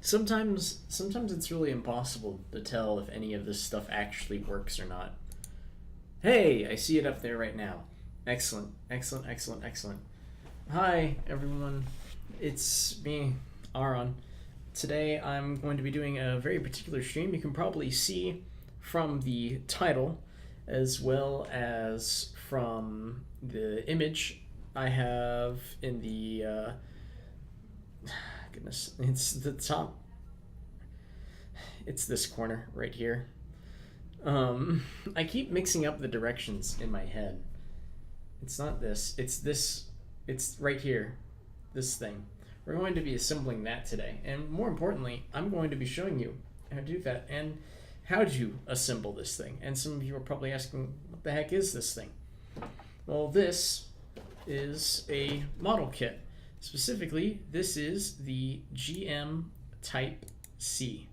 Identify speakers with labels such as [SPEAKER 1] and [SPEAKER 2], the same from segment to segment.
[SPEAKER 1] Sometimes it's really impossible to tell if any of this stuff actually works or not. Hey, I see it up there right now. Excellent, excellent, excellent, excellent. Hi, everyone. It's me, AuRon. Today I'm going to be doing a very particular stream. You can probably see from the title as well as from the image I have in the goodness, it's the top. It's this corner right here. I keep mixing up the directions in my head. It's not this. It's this. It's right here. This thing. We're going to be assembling that today, and more importantly, I'm going to be showing you how to do that and how to assemble this thing. And some of you are probably asking, what the heck is this thing? Well, this is a model kit. Specifically, this is the GM Type C.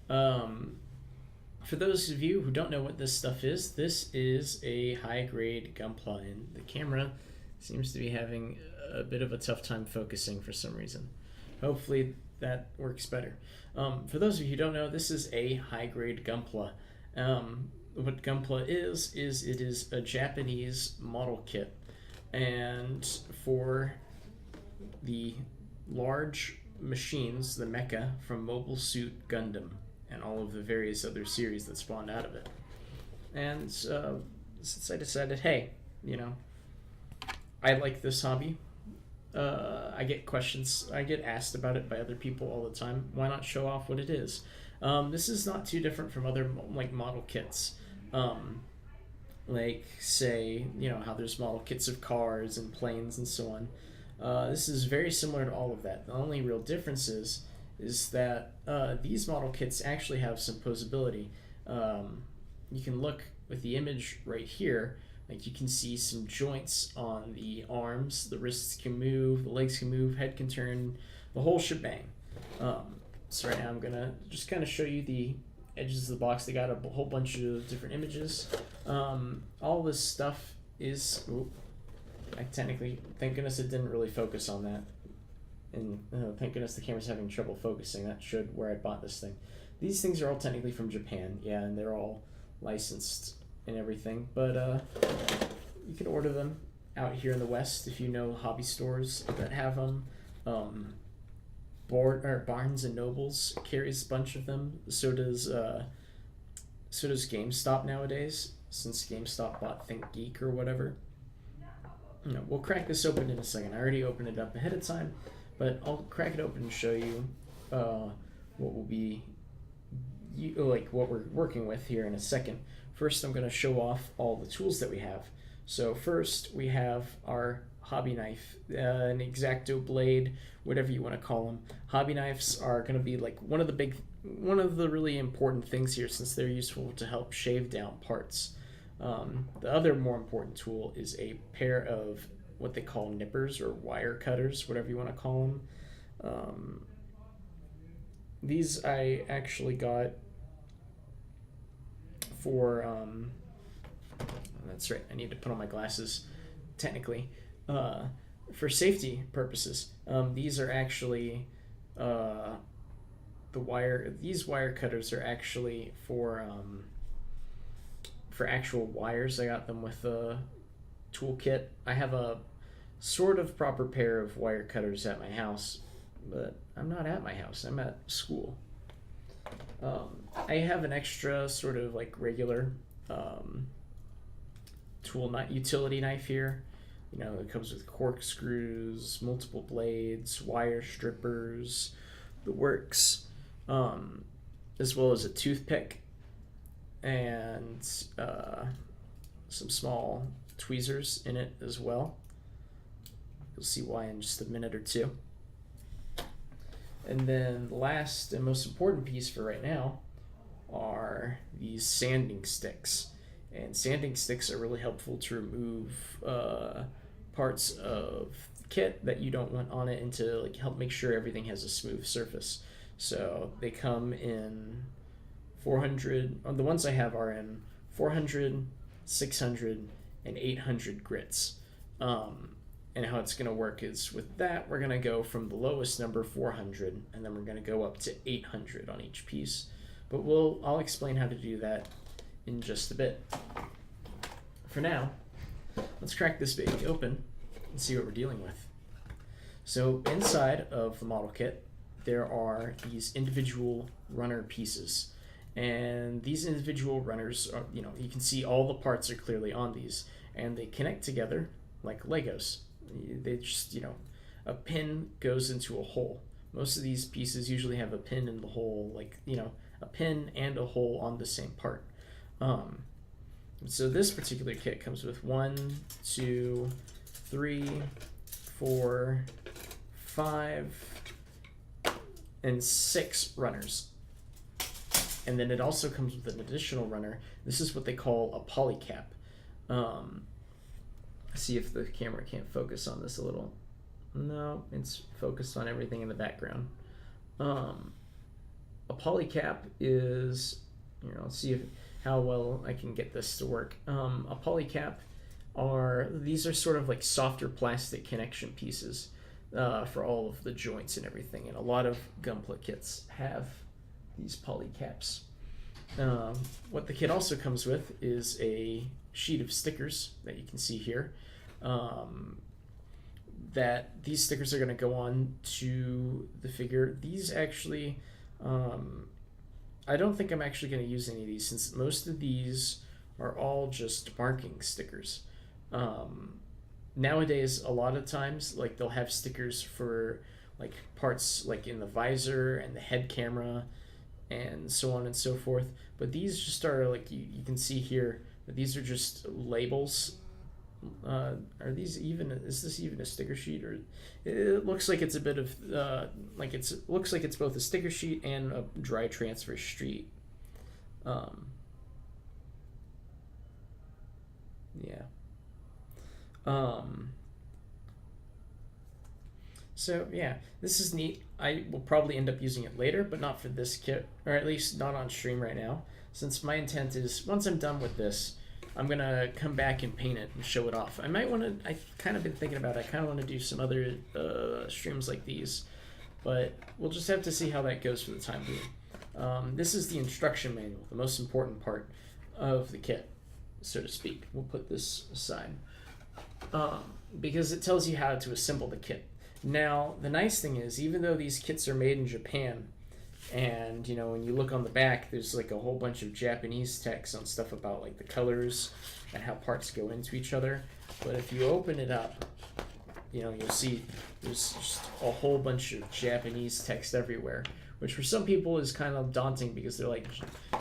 [SPEAKER 1] For those of you who don't know what this stuff is, this is a high-grade Gunpla, and the camera seems to be having a bit of a tough time focusing for some reason. Hopefully that works better. For those of you who don't know, this is a high-grade Gunpla. What Gunpla is it is a Japanese model kit, and for the large machines, the mecha from Mobile Suit Gundam and all of the various other series that spawned out of it. And since I decided, hey, I like this hobby. I get questions, I get asked about it by other people all the time. Why not show off what it is? This is not too different from other model kits. Like, say, how there's model kits of cars and planes and so on. This is very similar to all of that. The only real difference is that these model kits actually have some posability. You can look with the image right here, like you can see some joints on the arms, the wrists can move, the legs can move, head can turn, the whole shebang. So right now I'm gonna just kind of show you the edges of the box. They got a whole bunch of different images. All this stuff is, thank goodness it didn't really focus on that. And thank goodness the camera's having trouble focusing. That showed where I bought this thing. These things are all technically from Japan, yeah, and they're all licensed and everything. But you can order them out here in the West if you know hobby stores that have them. Barnes and Nobles carries a bunch of them. So does GameStop nowadays, since GameStop bought ThinkGeek or whatever. We'll crack this open in a second. I already opened it up ahead of time, but I'll crack it open and show you what will be what we're working with here in a second. First, I'm going to show off all the tools that we have. So first, we have our hobby knife, an X-Acto blade, whatever you want to call them. Hobby knives are going to be like one of the really important things here, since they're useful to help shave down parts. The other more important tool is a pair of what they call nippers or wire cutters, whatever you want to call them. These I actually got for, that's right, I need to put on my glasses, technically, for safety purposes. These are actually, these wire cutters are actually for actual wires. I got them with a toolkit. I have a sort of proper pair of wire cutters at my house, but I'm not at my house, I'm at school. I have an extra sort of like regular utility knife here. It comes with corkscrews, multiple blades, wire strippers, the works, as well as a toothpick and some small tweezers in it as well. You'll see why in just a minute or two. And then the last and most important piece for right now are these sanding sticks. And sanding sticks are really helpful to remove parts of the kit that you don't want on it, and to help make sure everything has a smooth surface. So they come in 400, the ones I have are in 400, 600, and 800 grits. And how it's going to work is with that, we're going to go from the lowest number, 400, and then we're going to go up to 800 on each piece. But I'll explain how to do that in just a bit. For now, let's crack this baby open and see what we're dealing with. So inside of the model kit, there are these individual runner pieces. And these individual runners are, you can see all the parts are clearly on these, and they connect together like Legos. They just, a pin goes into a hole. Most of these pieces usually have a pin in the hole, like, a pin and a hole on the same part. So this particular kit comes with 1, 2, 3, 4, 5, and 6 runners. And then it also comes with an additional runner. This is what they call a polycap. See if the camera can't focus on this a little. No, it's focused on everything in the background. A polycap is, let's see how well I can get this to work. A polycap these are sort of like softer plastic connection pieces for all of the joints and everything. And a lot of Gunpla kits have these polycaps. What the kit also comes with is a sheet of stickers that you can see here. That these stickers are going to go on to the figure. These actually, I don't think I'm actually going to use any of these, since most of these are all just marking stickers. Nowadays, a lot of times, like, they'll have stickers for like parts like in the visor and the head camera and so on and so forth. But these just are like, you can see here that these are just labels. Is this even a sticker sheet? Or it looks like it's a bit of looks like it's both a sticker sheet and a dry transfer sheet. So yeah, this is neat. I will probably end up using it later, but not for this kit, or at least not on stream right now, since my intent is, once I'm done with this, I'm gonna come back and paint it and show it off. I've kind of been thinking about it. I kind of want to do some other streams like these, but we'll just have to see how that goes for the time being. This is the instruction manual, the most important part of the kit, so to speak. We'll put this aside because it tells you how to assemble the kit. Now, the nice thing is, even though these kits are made in Japan, and when you look on the back, there's like a whole bunch of Japanese text on stuff about like the colors and how parts go into each other. But if you open it up, you'll see there's just a whole bunch of Japanese text everywhere, which for some people is kind of daunting, because they're like,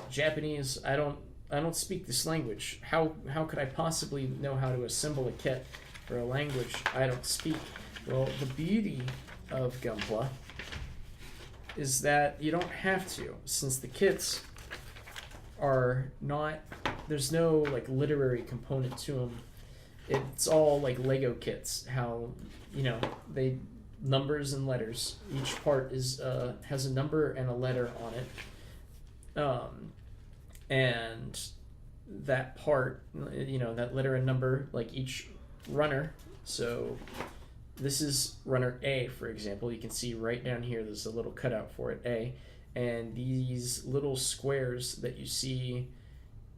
[SPEAKER 1] Japanese, I don't speak this language. How could I possibly know how to assemble a kit for a language I don't speak? Well, the beauty of Gunpla is that you don't have to, since the kits are not, there's no like literary component to them. It's all like Lego kits, how they numbers and letters. Each part is has a number and a letter on it, and that part, that letter and number, like each runner. So this is runner A, for example. You can see right down here, there's a little cutout for it, A. And these little squares that you see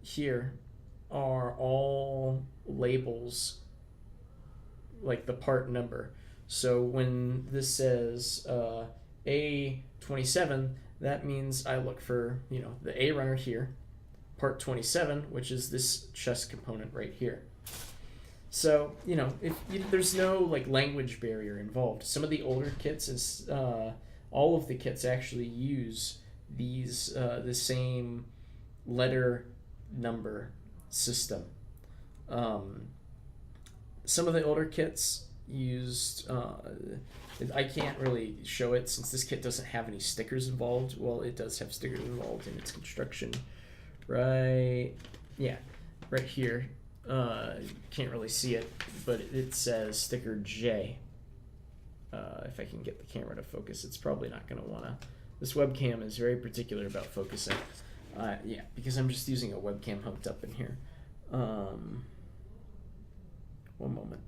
[SPEAKER 1] here are all labels, like the part number. So when this says A27, that means I look for, the A runner here, part 27, which is this chest component right here. So, there's no like language barrier involved. Some of the older kits, all of the kits actually use these the same letter number system. Some of the older kits used, I can't really show it since this kit doesn't have any stickers involved. Well, it does have stickers involved in its construction. Right here. Can't really see it, but it says sticker J. If I can get the camera to focus, it's probably not going to want to. This webcam is very particular about focusing. Because I'm just using a webcam hooked up in here. One moment.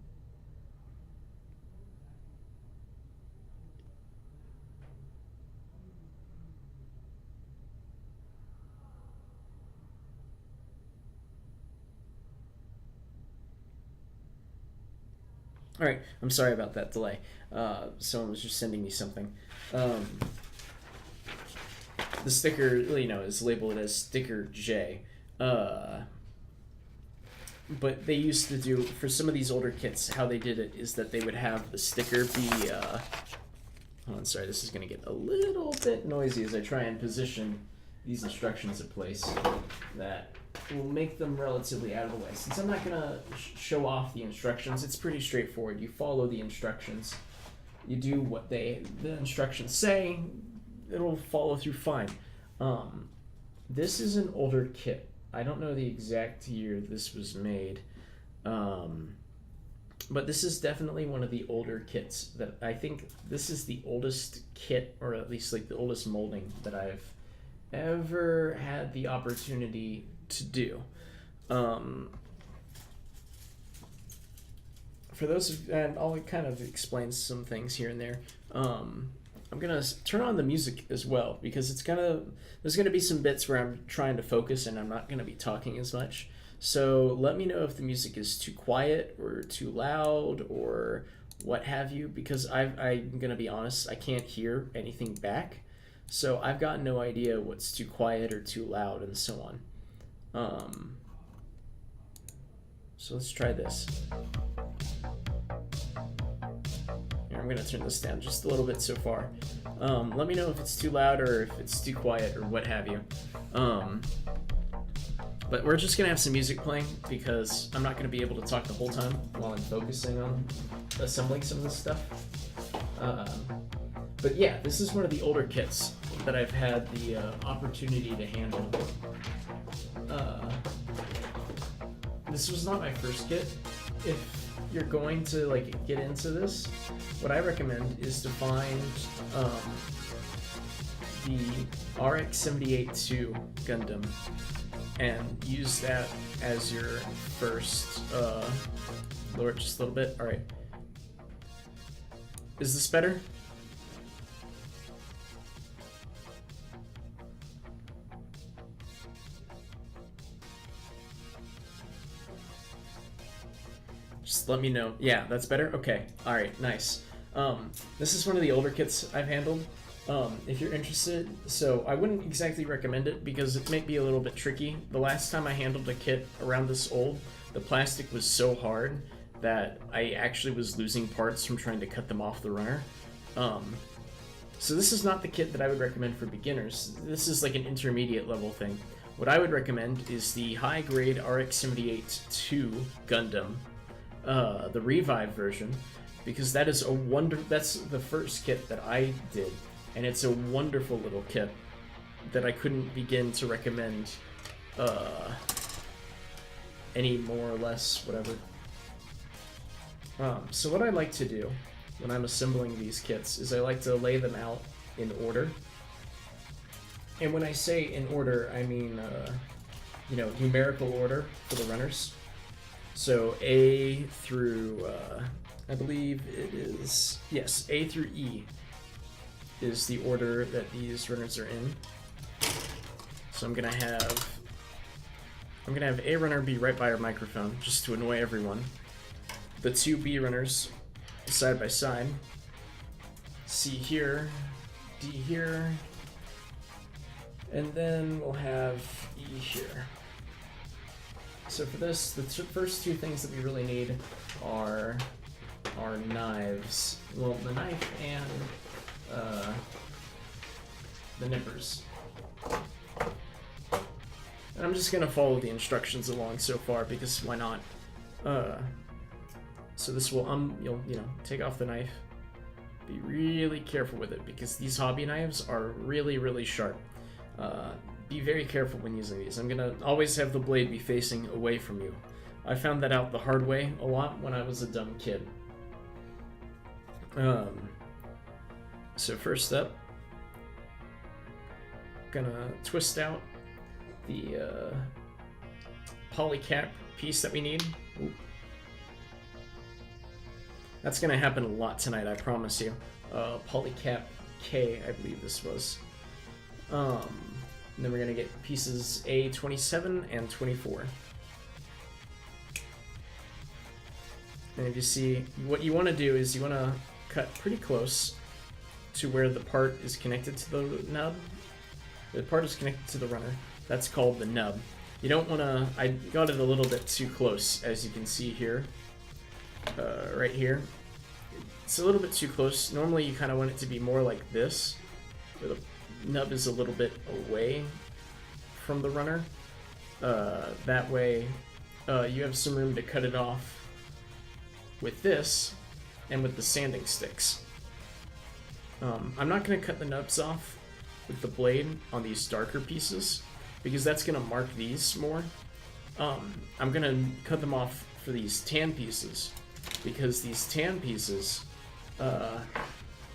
[SPEAKER 1] All right, I'm sorry about that delay. Someone was just sending me something. The sticker, is labeled as sticker J. But they used to do, for some of these older kits, how they did it is that they would have the sticker be, hold on, sorry, this is going to get a little bit noisy as I try and position these instructions in place that will make them relatively out of the way. Since I'm not going to show off the instructions, it's pretty straightforward. You follow the instructions. You do what the instructions say, it'll follow through fine. This is an older kit. I don't know the exact year this was made, but this is definitely one of the older kits that I think this is the oldest kit, or at least like the oldest molding that I've ever had the opportunity to do. For those, and I'll kind of explain some things here and there. I'm gonna turn on the music as well because there's gonna be some bits where I'm trying to focus and I'm not gonna be talking as much. So let me know if the music is too quiet or too loud or what have you, because I'm gonna be honest, I can't hear anything back. So I've got no idea what's too quiet or too loud and so on. So let's try this. Here, I'm going to turn this down just a little bit so far. Let me know if it's too loud or if it's too quiet or what have you. But we're just going to have some music playing because I'm not going to be able to talk the whole time while I'm focusing on assembling some of this stuff. But yeah, this is one of the older kits that I've had the opportunity to handle. This was not my first kit. If you're going to get into this, what I recommend is to find the RX-78-2 Gundam and use that as your first. Lower it just a little bit. All right. Is this better? Just let me know. Yeah, that's better? Okay. Alright, nice. This is one of the older kits I've handled. If you're interested, so I wouldn't exactly recommend it because it may be a little bit tricky. The last time I handled a kit around this old, the plastic was so hard that I actually was losing parts from trying to cut them off the runner. So this is not the kit that I would recommend for beginners. This is like an intermediate level thing. What I would recommend is the high-grade RX-78-2 Gundam. The Revive version, because that is that's the first kit that I did, and it's a wonderful little kit that I couldn't begin to recommend any more or less, whatever. So what I like to do when I'm assembling these kits is I like to lay them out in order. And when I say in order, I mean, numerical order for the runners. So A through, I believe it is, yes, A through E is the order that these runners are in. So I'm gonna have A runner be right by our microphone, just to annoy everyone. The two B runners side by side. C here, D here, and then we'll have E here. So for this, the first two things that we really need are our knives. Well, the knife and the nippers. And I'm just gonna follow the instructions along so far because why not? So this will you'll take off the knife. Be really careful with it because these hobby knives are really, really sharp. Be very careful when using these. I'm gonna always have the blade be facing away from you. I found that out the hard way a lot when I was a dumb kid. So first up, gonna twist out the polycap piece that we need. Ooh. That's gonna happen a lot tonight, I promise you. Polycap K, I believe this was. And then we're going to get pieces A27 and 24. And if you see, what you want to do is you want to cut pretty close to where the part is connected to the nub. The part is connected to the runner. That's called the nub. You don't want to... I got it a little bit too close, as you can see here. Right here. It's a little bit too close. Normally you kind of want it to be more like this, where the nub is a little bit away from the runner. That way you have some room to cut it off with this and with the sanding sticks. I'm not going to cut the nubs off with the blade on these darker pieces because that's going to mark these more. I'm going to cut them off for these tan pieces because these tan pieces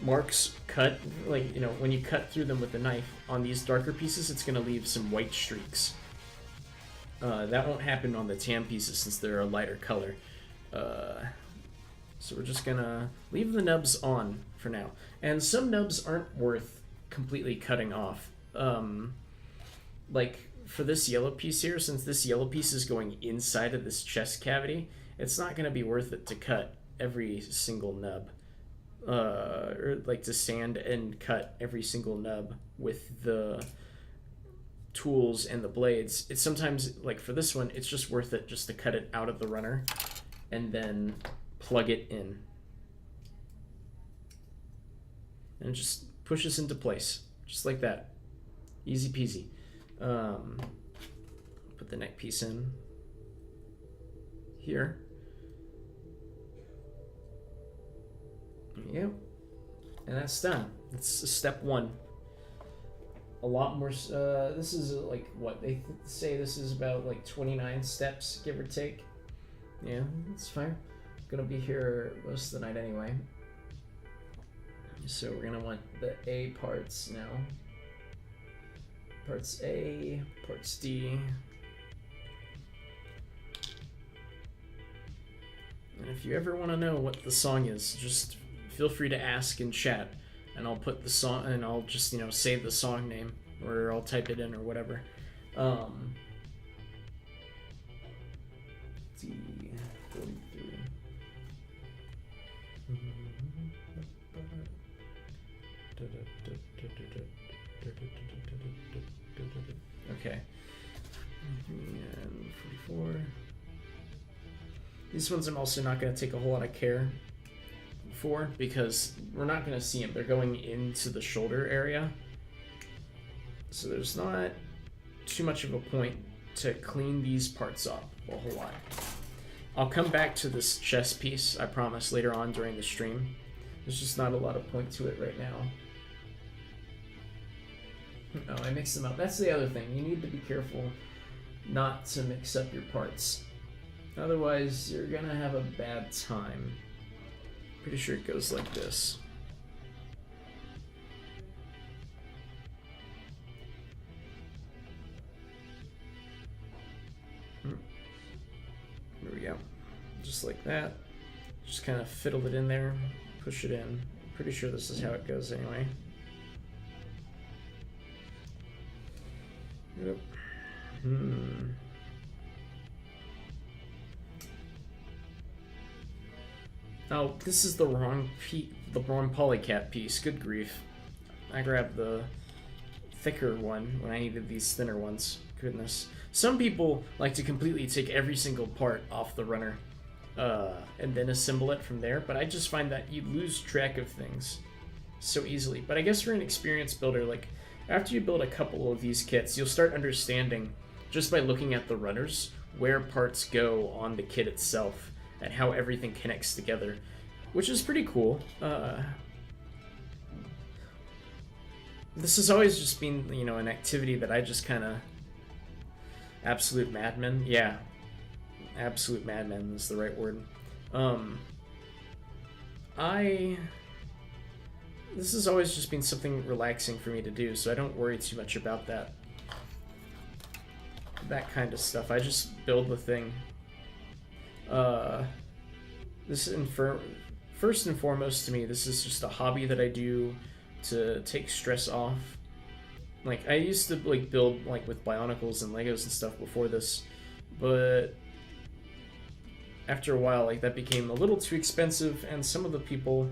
[SPEAKER 1] marks cut, like, you know, when you cut through them with the knife on these darker pieces, it's going to leave some white streaks. That won't happen on the tan pieces since they're a lighter color. So we're just gonna leave the nubs on for now. And some nubs aren't worth completely cutting off. Like for this yellow piece here, since this yellow piece is going inside of this chest cavity, it's not gonna be worth it to cut every single nub. Or like to sand and cut every single nub with the tools and the blades. It's sometimes, like for this one, it's just worth it just to cut it out of the runner and then plug it in. And it just pushes into place, just like that. Easy peasy. Put the neck piece in here. Yep. And that's done. It's step one. A lot more. This is like what they say. This is about like 29 steps, give or take. Yeah, it's fine. Gonna be here most of the night anyway. So we're gonna want the A parts now. Parts A, parts D. And if you ever want to know what the song is, just feel free to ask in chat, and I'll put the song, and I'll just, you know, save the song name, or I'll type it in or whatever. D43. Okay. And 44. These ones I'm also not going to take a whole lot of care for because we're not going to see them. They're going into the shoulder area. So there's not too much of a point to clean these parts up a whole lot. I'll come back to this chest piece, I promise, later on during the stream. There's just not a lot of point to it right now. Oh, I mixed them up. That's the other thing. You need to be careful not to mix up your parts. Otherwise, you're gonna have a bad time. Pretty sure it goes like this. There we go. Just like that. Just kind of fiddle it in there, push it in. Pretty sure this is how it goes anyway. Yep. Oh, this is the wrong polycap piece. Good grief. I grabbed the thicker one when I needed these thinner ones. Goodness. Some people like to completely take every single part off the runner and then assemble it from there, but I just find that you lose track of things so easily. But I guess for an experienced builder, like after you build a couple of these kits, you'll start understanding just by looking at the runners where parts go on the kit itself and how everything connects together, which is pretty cool. This has always just been, you know, an activity that I just kind of... Absolute madman? Yeah. Absolute madman is the right word. This has always just been something relaxing for me to do, so I don't worry too much about that kind of stuff. I just build the thing. First and foremost to me, this is just a hobby that I do to take stress off. Like, I used to like build like with Bionicles and Legos and stuff before this, but after a while, like, that became a little too expensive, and some of the people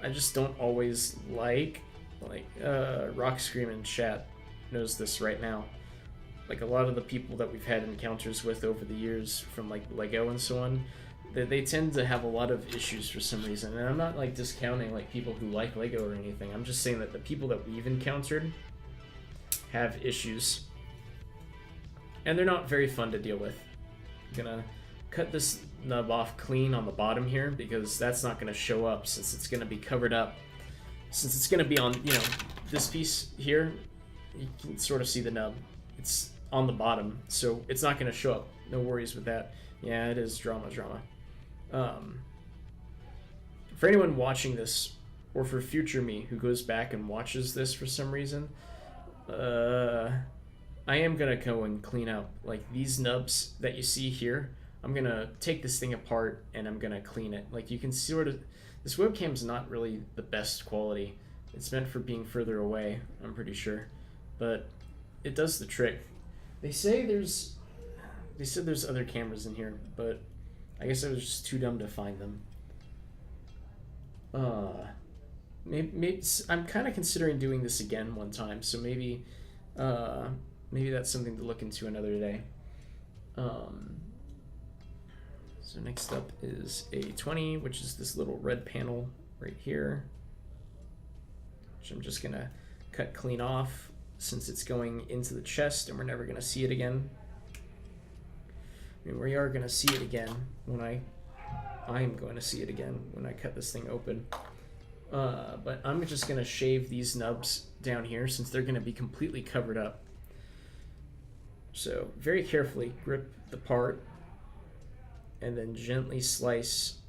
[SPEAKER 1] I just don't always like Rock Scream in chat knows this right now. Like, a lot of the people that we've had encounters with over the years from, like, Lego and so on, they tend to have a lot of issues for some reason. And I'm not, like, discounting, like, people who like Lego or anything. I'm just saying that the people that we've encountered have issues. And they're not very fun to deal with. I'm gonna cut this nub off clean on the bottom here, because that's not gonna show up since it's gonna be covered up. Since it's gonna be on, you know, this piece here, you can sort of see the nub. It's on the bottom, so it's not going to show up. No worries with that. Yeah, it is drama. For anyone watching this, or for future me who goes back and watches this for some reason, I am going to go and clean up, like, these nubs that you see here. I'm going to take this thing apart and I'm going to clean it. Like, you can sort of... This webcam's not really the best quality. It's meant for being further away, I'm pretty sure. But it does the trick. They said there's other cameras in here, but I guess I was just too dumb to find them. Maybe I'm kind of considering doing this again one time, so maybe that's something to look into another day. So next up is A20, which is this little red panel right here, which I'm just gonna cut clean off, since it's going into the chest and we're never going to see it again. I mean, we are going to see it again when I'm going to see it again when I cut this thing open. But I'm just going to shave these nubs down here since they're going to be completely covered up. So very carefully grip the part and then gently slice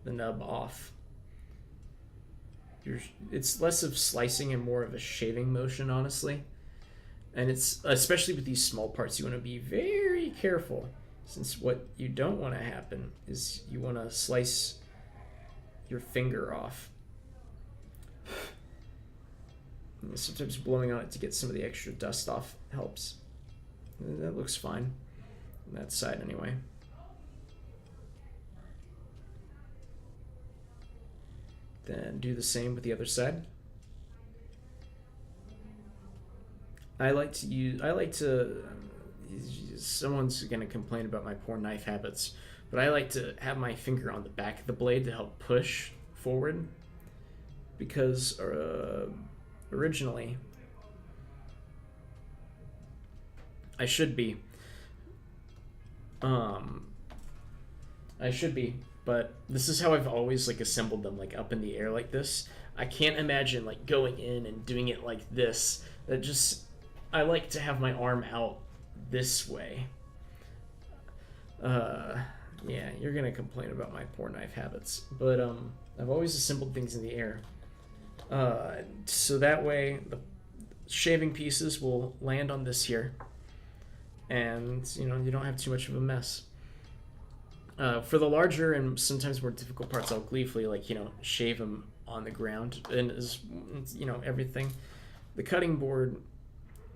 [SPEAKER 1] the nub off. It's less of slicing and more of a shaving motion, honestly. And it's, especially with these small parts, you want to be very careful, since what you don't want to happen is you want to slice your finger off. And sometimes blowing on it to get some of the extra dust off helps. And that looks fine on that side anyway. Then do the same with the other side. Someone's gonna complain about my poor knife habits, but I like to have my finger on the back of the blade to help push forward, because originally I should be, but this is how I've always, like, assembled them, like, up in the air like this. I can't imagine, like, going in and doing it like this. I like to have my arm out this way. Yeah, you're gonna complain about my poor knife habits, but I've always assembled things in the air. So that way the shaving pieces will land on this here, and, you know, you don't have too much of a mess. For the larger and sometimes more difficult parts, I'll gleefully, like, you know, shave them on the ground, and, you know, everything. The cutting board,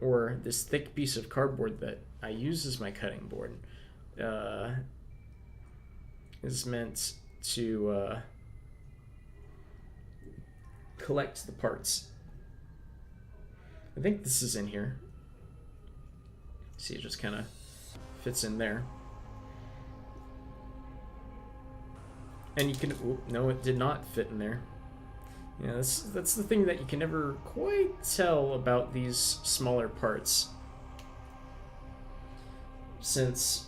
[SPEAKER 1] or this thick piece of cardboard that I use as my cutting board, is meant to collect the parts. I think this is in here. See, it just kind of fits in there. And you can, no, it did not fit in there. Yeah, that's the thing that you can never quite tell about these smaller parts. Since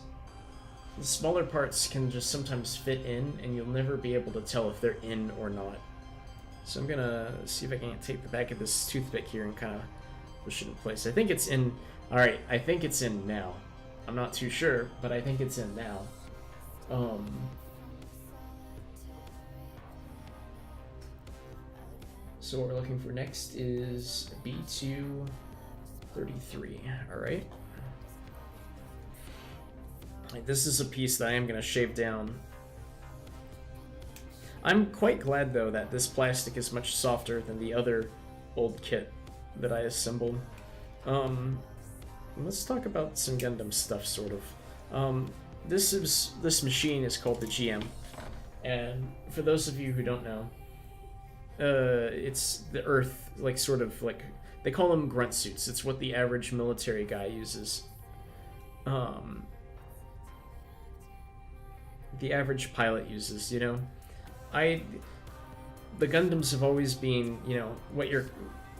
[SPEAKER 1] the smaller parts can just sometimes fit in, and you'll never be able to tell if they're in or not. So I'm gonna see if I can take the back of this toothpick here and kind of push it in place. I think it's in. Alright, I think it's in now. I'm not too sure, but I think it's in now. So what we're looking for next is B233, alright? This is a piece that I am going to shave down. I'm quite glad, though, that this plastic is much softer than the other old kit that I assembled. Let's talk about some Gundam stuff, sort of. this machine is called the GM, and for those of you who don't know, it's the Earth, like sort of like they call them grunt suits. It's what the average military guy uses. The average pilot uses, you know. The Gundams have always been, you know, what you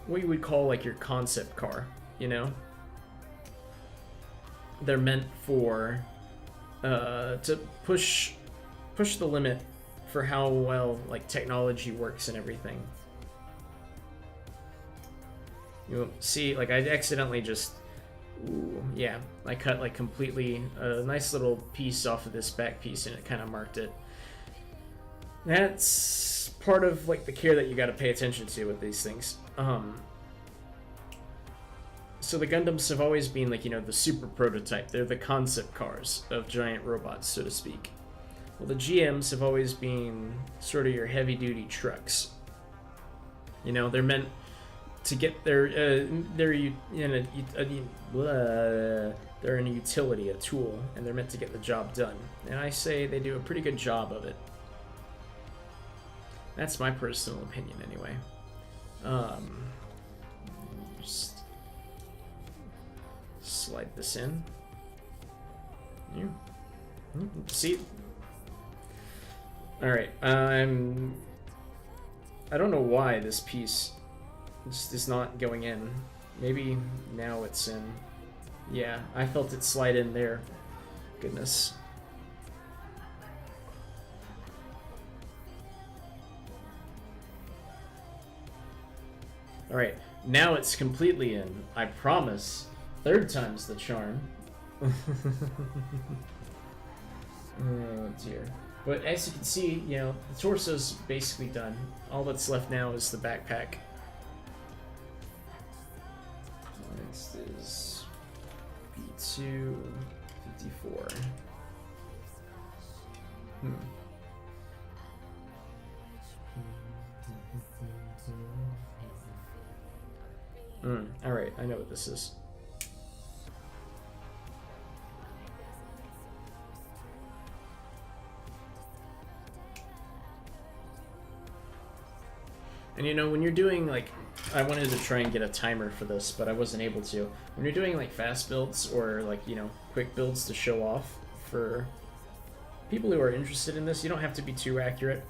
[SPEAKER 1] would call like your concept car, you know. They're meant for to push the limit for how well like technology works and everything. You see, like I accidentally just, ooh, yeah, I cut like completely a nice little piece off of this back piece and it kind of marked it. That's part of like the care that you got to pay attention to with these things. So the Gundams have always been like, you know, the super prototype. They're the concept cars of giant robots, so to speak. Well, the GMs have always been sort of your heavy-duty trucks. You know, they're meant to get they're in a utility, a tool, and they're meant to get the job done. And I say they do a pretty good job of it. That's my personal opinion, anyway. Just slide this in. Yeah. See. All right. I don't know why this piece just is not going in. Maybe now it's in. Yeah, I felt it slide in there. Goodness. All right, now it's completely in. I promise. Third time's the charm. Oh dear. But as you can see, you know, the torso's basically done. All that's left now is the backpack. Next is B2 54. Alright, I know what this is. And you know, when you're doing like, I wanted to try and get a timer for this, but I wasn't able to. When you're doing like fast builds or like, you know, quick builds to show off for people who are interested in this, you don't have to be too accurate.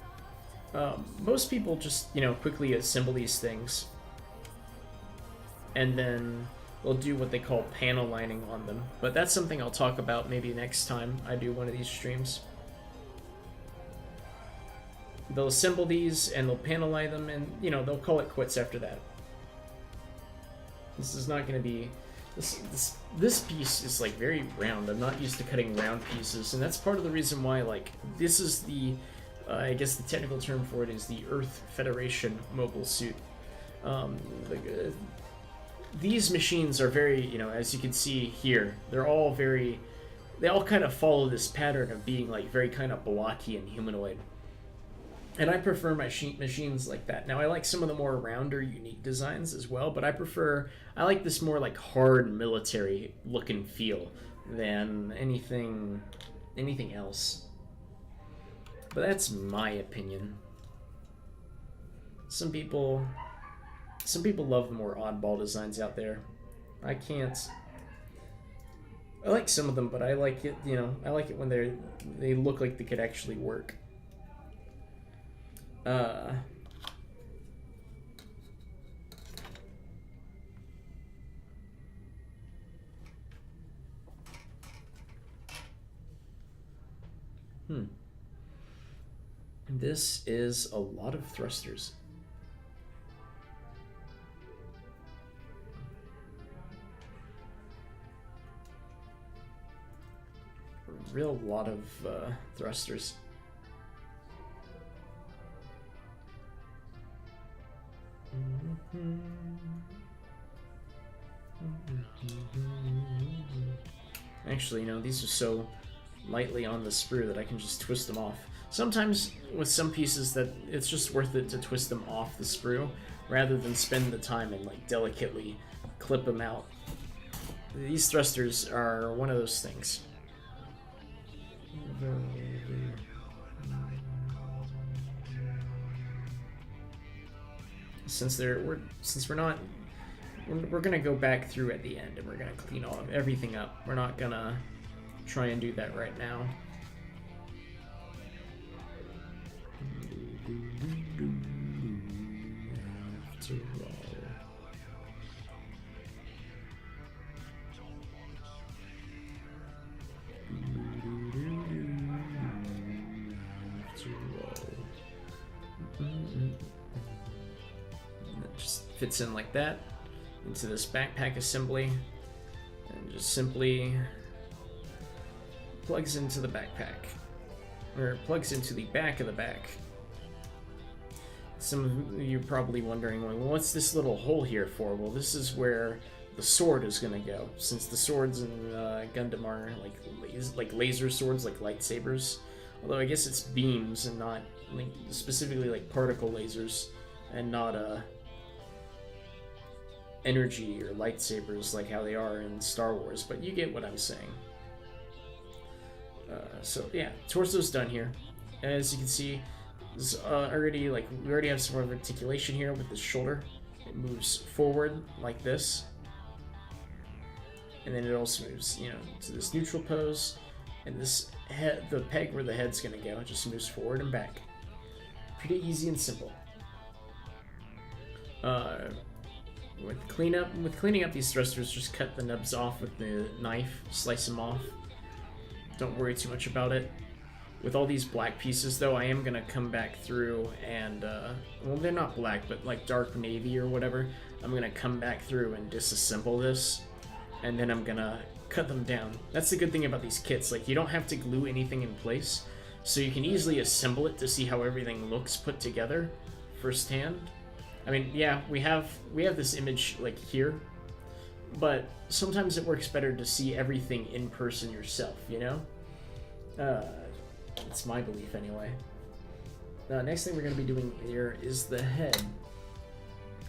[SPEAKER 1] Most people just, you know, quickly assemble these things and then they'll do what they call panel lining on them. But that's something I'll talk about maybe next time I do one of these streams. They'll assemble these and they'll panel line them and, you know, they'll call it quits after that. This is not going to be... This piece is, like, very round. I'm not used to cutting round pieces, and that's part of the reason why, like, this is the... I guess the technical term for it is the Earth Federation mobile suit. These machines are very, you know, as you can see here, they're all very... They all kind of follow this pattern of being, like, very kind of blocky and humanoid. And I prefer my machines like that. Now, I like some of the more rounder, unique designs as well, but I like this more like hard military look and feel than anything else. But that's my opinion. Some people love the more oddball designs out there. I can't. I like some of them, but I like it, you know, I like it when they look like they could actually work. This is a lot of thrusters. A real lot of thrusters. Actually, you know, these are so lightly on the sprue that I can just twist them off. Sometimes with some pieces that it's just worth it to twist them off the sprue rather than spend the time and like delicately clip them out. These thrusters are one of those things. Since we're gonna go back through at the end and we're gonna clean all of everything up. We're not gonna try and do that right now. After all. It just fits in like that into this backpack assembly and just simply plugs into the backpack, or plugs into the back of the back. Some of you are probably wondering, well, what's this little hole here for? Well, this is where the sword is going to go, since the swords in Gundam are like laser swords, like lightsabers. Although I guess it's beams and not specifically like particle lasers, and not energy or lightsabers like how they are in Star Wars. But you get what I'm saying. So yeah, torso's done here. As you can see, this already we already have some articulation here with the shoulder. It moves forward like this, and then it also moves, to this neutral pose, and this head, the peg where the head's gonna go, it just moves forward and back. Pretty easy and simple. With cleaning up these thrusters, just cut the nubs off with the knife, slice them off. Don't worry too much about it. With all these black pieces, though, I am gonna come back through and, well, they're not black, but like dark navy or whatever. I'm gonna come back through and disassemble this, and then I'm gonna cut them down. That's the good thing about these kits. Like, you don't have to glue anything in place, so you can easily assemble it to see how everything looks put together firsthand. I mean, yeah, we have this image like here, but sometimes it works better to see everything in person yourself, It's my belief anyway. Next thing we're going to be doing here is the head.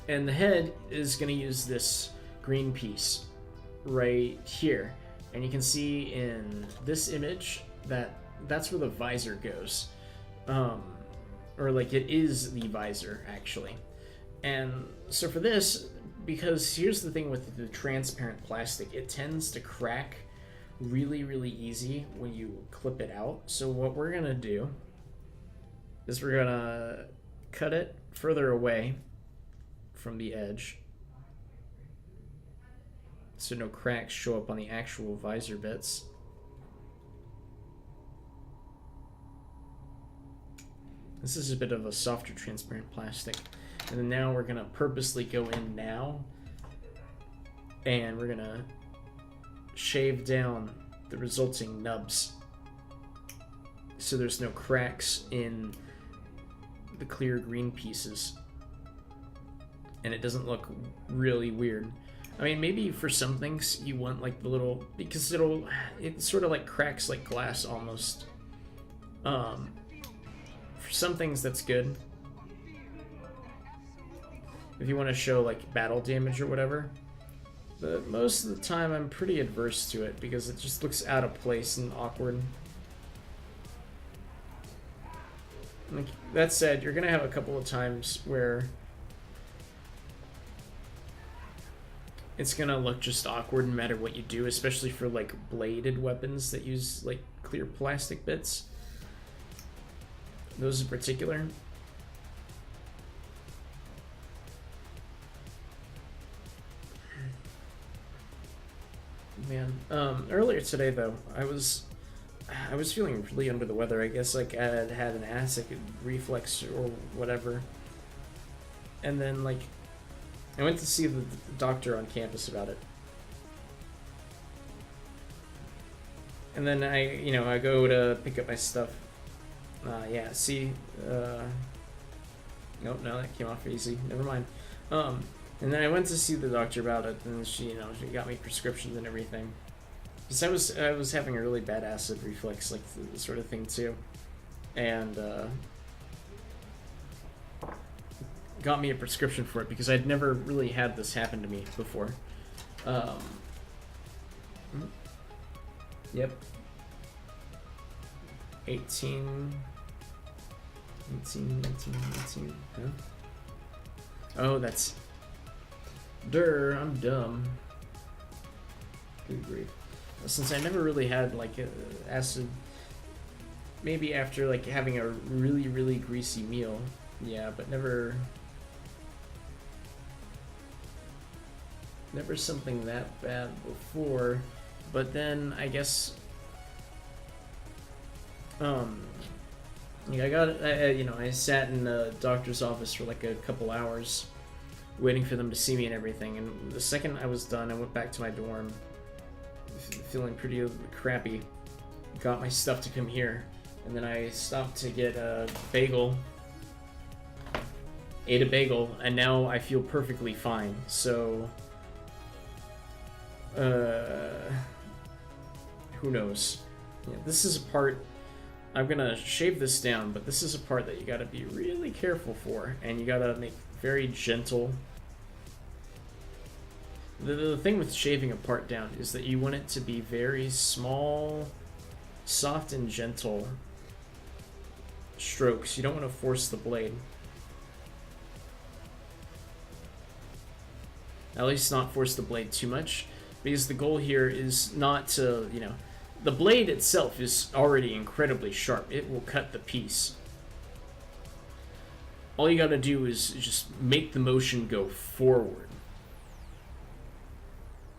[SPEAKER 1] And the head is going to use this green piece right here. And you can see in this image that that's where the visor goes. Or like it is the visor, actually. And so for this, because here's the thing with the transparent plastic, it tends to crack really, really easy when you clip it out. So what we're gonna do is we're gonna cut it further away from the edge so no cracks show up on the actual visor bits. This is a bit of a softer transparent plastic. And then now we're gonna purposely go in now and we're gonna shave down the resulting nubs so there's no cracks in the clear green pieces and it doesn't look really weird. I mean, maybe for some things you want like the little, because it sort of like cracks like glass almost. For some things that's good if you want to show like battle damage or whatever. But most of the time I'm pretty adverse to it because it just looks out of place and awkward. Like, that said, you're gonna have a couple of times where it's gonna look just awkward no matter what you do, especially for like bladed weapons that use like clear plastic bits. Those in particular. Man, earlier today though, I was feeling really under the weather. I guess like I had an acid reflux or whatever, and then like I went to see the doctor on campus about it, and then I go to pick up my stuff. Yeah, see, nope, no, that came off easy. Never mind. And then I went to see the doctor about it, and she got me prescriptions and everything. Because I was having a really bad acid reflux, like the sort of thing too, and got me a prescription for it because I'd never really had this happen to me before. Yep. 18, 18, 18, 18, huh? Oh, that's... I'm dumb. Good grief. Since I never really had, like, acid... Maybe after, like, having a really, really greasy meal. Yeah, but never... Never something that bad before. But then, I guess... I sat in the doctor's office for like a couple hours waiting for them to see me and everything, and the second I was done, I went back to my dorm feeling pretty crappy, got my stuff to come here, and then I stopped to get a bagel, ate a bagel, and now I feel perfectly fine. So who knows? Yeah, this is a part... I'm gonna shave this down, but this is a part that you gotta be really careful for, and you gotta make very gentle. The thing with shaving a part down is that you want it to be very small, soft and gentle strokes. You don't want to force the blade. At least not force the blade too much, because the goal here is not to, the blade itself is already incredibly sharp. It will cut the piece. All you gotta do is just make the motion go forward.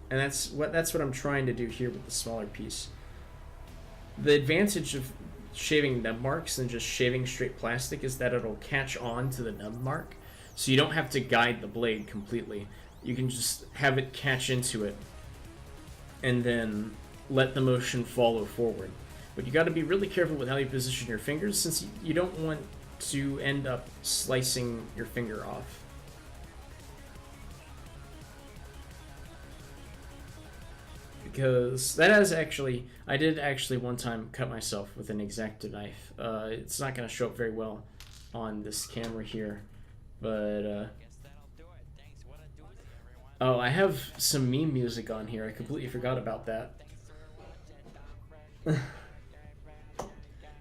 [SPEAKER 1] And that's what I'm trying to do here with the smaller piece. The advantage of shaving nub marks than just shaving straight plastic is that it'll catch on to the nub mark, so you don't have to guide the blade completely. You can just have it catch into it, and then let the motion follow forward. But you got to be really careful with how you position your fingers, since you don't want to end up slicing your finger off. Because that has actually... I did actually one time cut myself with an X-Acto knife. It's not going to show up very well on this camera here, but... Oh, I have some meme music on here. I completely forgot about that.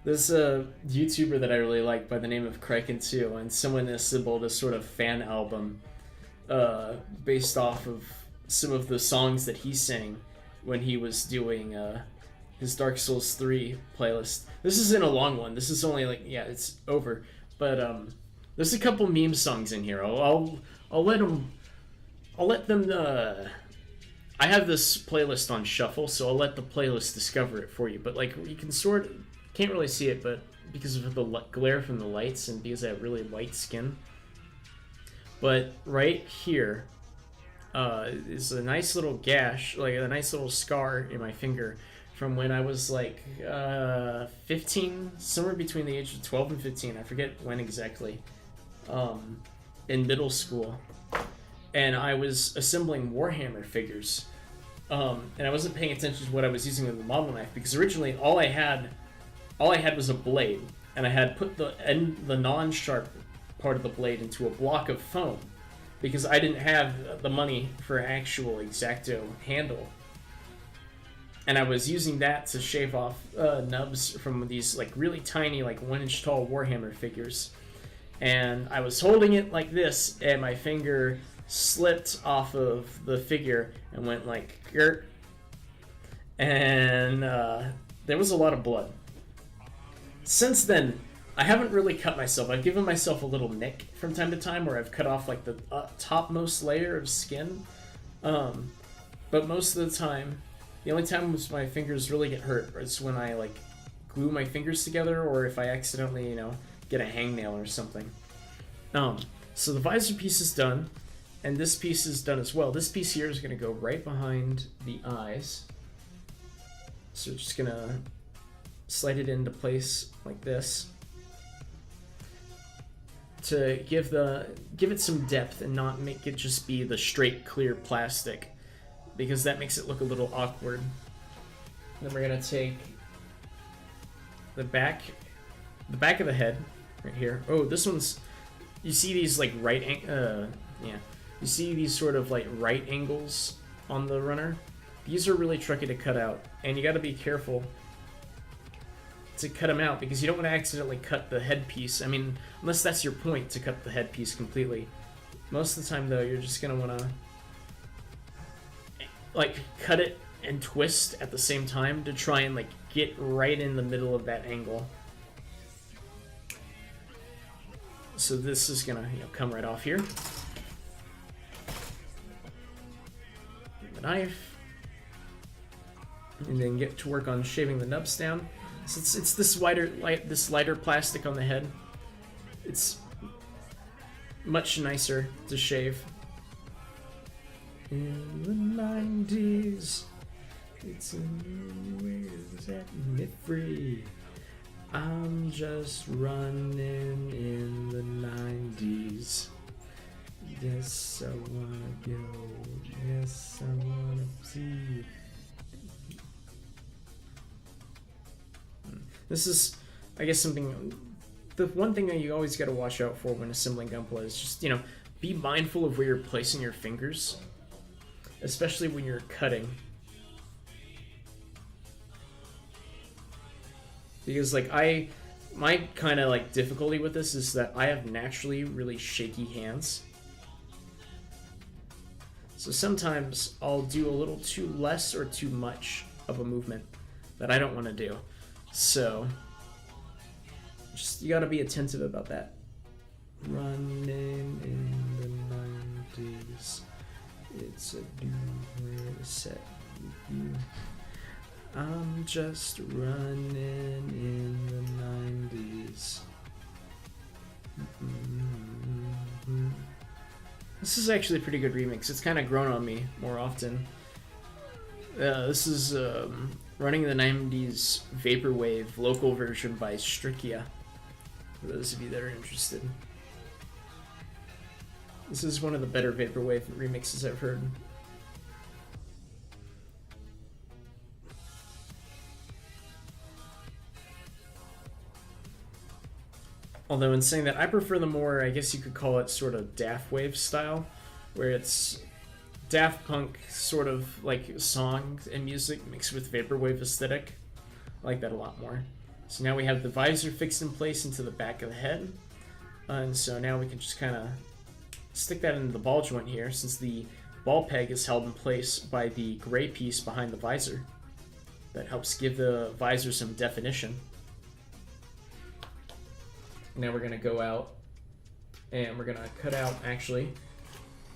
[SPEAKER 1] This YouTuber that I really like by the name of Kraken2, and someone assembled a sort of fan album based off of some of the songs that he sang when he was doing his Dark Souls 3 playlist. This isn't a long one. This is only like, yeah, it's over. But there's a couple meme songs in here. I'll let them. I have this playlist on shuffle, so I'll let the playlist discover it for you. But like, you can can't really see it, but because of the glare from the lights and because I have really white skin. But right here is a nice little gash, like a nice little scar in my finger from when I was like 15, somewhere between the age of 12 and 15. I forget when exactly. In middle school. And I was assembling Warhammer figures, and I wasn't paying attention to what I was using with the model knife, because originally all I had was a blade, and I had put the non-sharp part of the blade into a block of foam, because I didn't have the money for an actual X-Acto handle, and I was using that to shave off nubs from these like really tiny, like 1-inch tall Warhammer figures, and I was holding it like this, and my finger slipped off of the figure and went like gert, and there was a lot of blood. Since then, I haven't really cut myself. I've given myself a little nick from time to time where I've cut off like the topmost layer of skin, but most of the time, the only time my fingers really get hurt is when I like glue my fingers together, or if I accidentally, get a hangnail or something. So the visor piece is done. And this piece is done as well. This piece here is going to go right behind the eyes. So we're just going to slide it into place like this to give it some depth and not make it just be the straight clear plastic, because that makes it look a little awkward. Then we're going to take the back of the head right here. Oh, this one's, you see these like you see these sort of like right angles on the runner? These are really tricky to cut out, and you got to be careful to cut them out because you don't want to accidentally cut the headpiece. I mean, unless that's your point, to cut the headpiece completely. Most of the time, though, you're just going to want to like cut it and twist at the same time to try and like get right in the middle of that angle. So this is going to come right off here. The knife. And then get to work on shaving the nubs down. So it's this lighter plastic on the head. It's much nicer to shave. In the 90s, it's a new way of setting it free. I'm just running in the 90s. Yes, I wanna go. Yes, I wanna see. This is, I guess, something. The one thing that you always got to watch out for when assembling Gunpla is just, be mindful of where you're placing your fingers, especially when you're cutting. Because, like, my kind of, like, difficulty with this is that I have naturally really shaky hands. So sometimes I'll do a little too less or too much of a movement that I don't want to do. So, just you gotta be attentive about that. Running in the 90s, it's a new way to set you. I'm just running in the 90s. This is actually a pretty good remix. It's kind of grown on me more often. This is Running in the 90s Vaporwave local version by Strikia, for those of you that are interested. This is one of the better Vaporwave remixes I've heard. Although in saying that, I prefer the more, I guess you could call it sort of Daft Wave style, where it's Daft Punk sort of like songs and music mixed with Vaporwave aesthetic. I like that a lot more. So now we have the visor fixed in place into the back of the head. And so now we can just kind of stick that into the ball joint here, since the ball peg is held in place by the gray piece behind the visor. That helps give the visor some definition. Now we're going to go out and we're going to cut out, actually,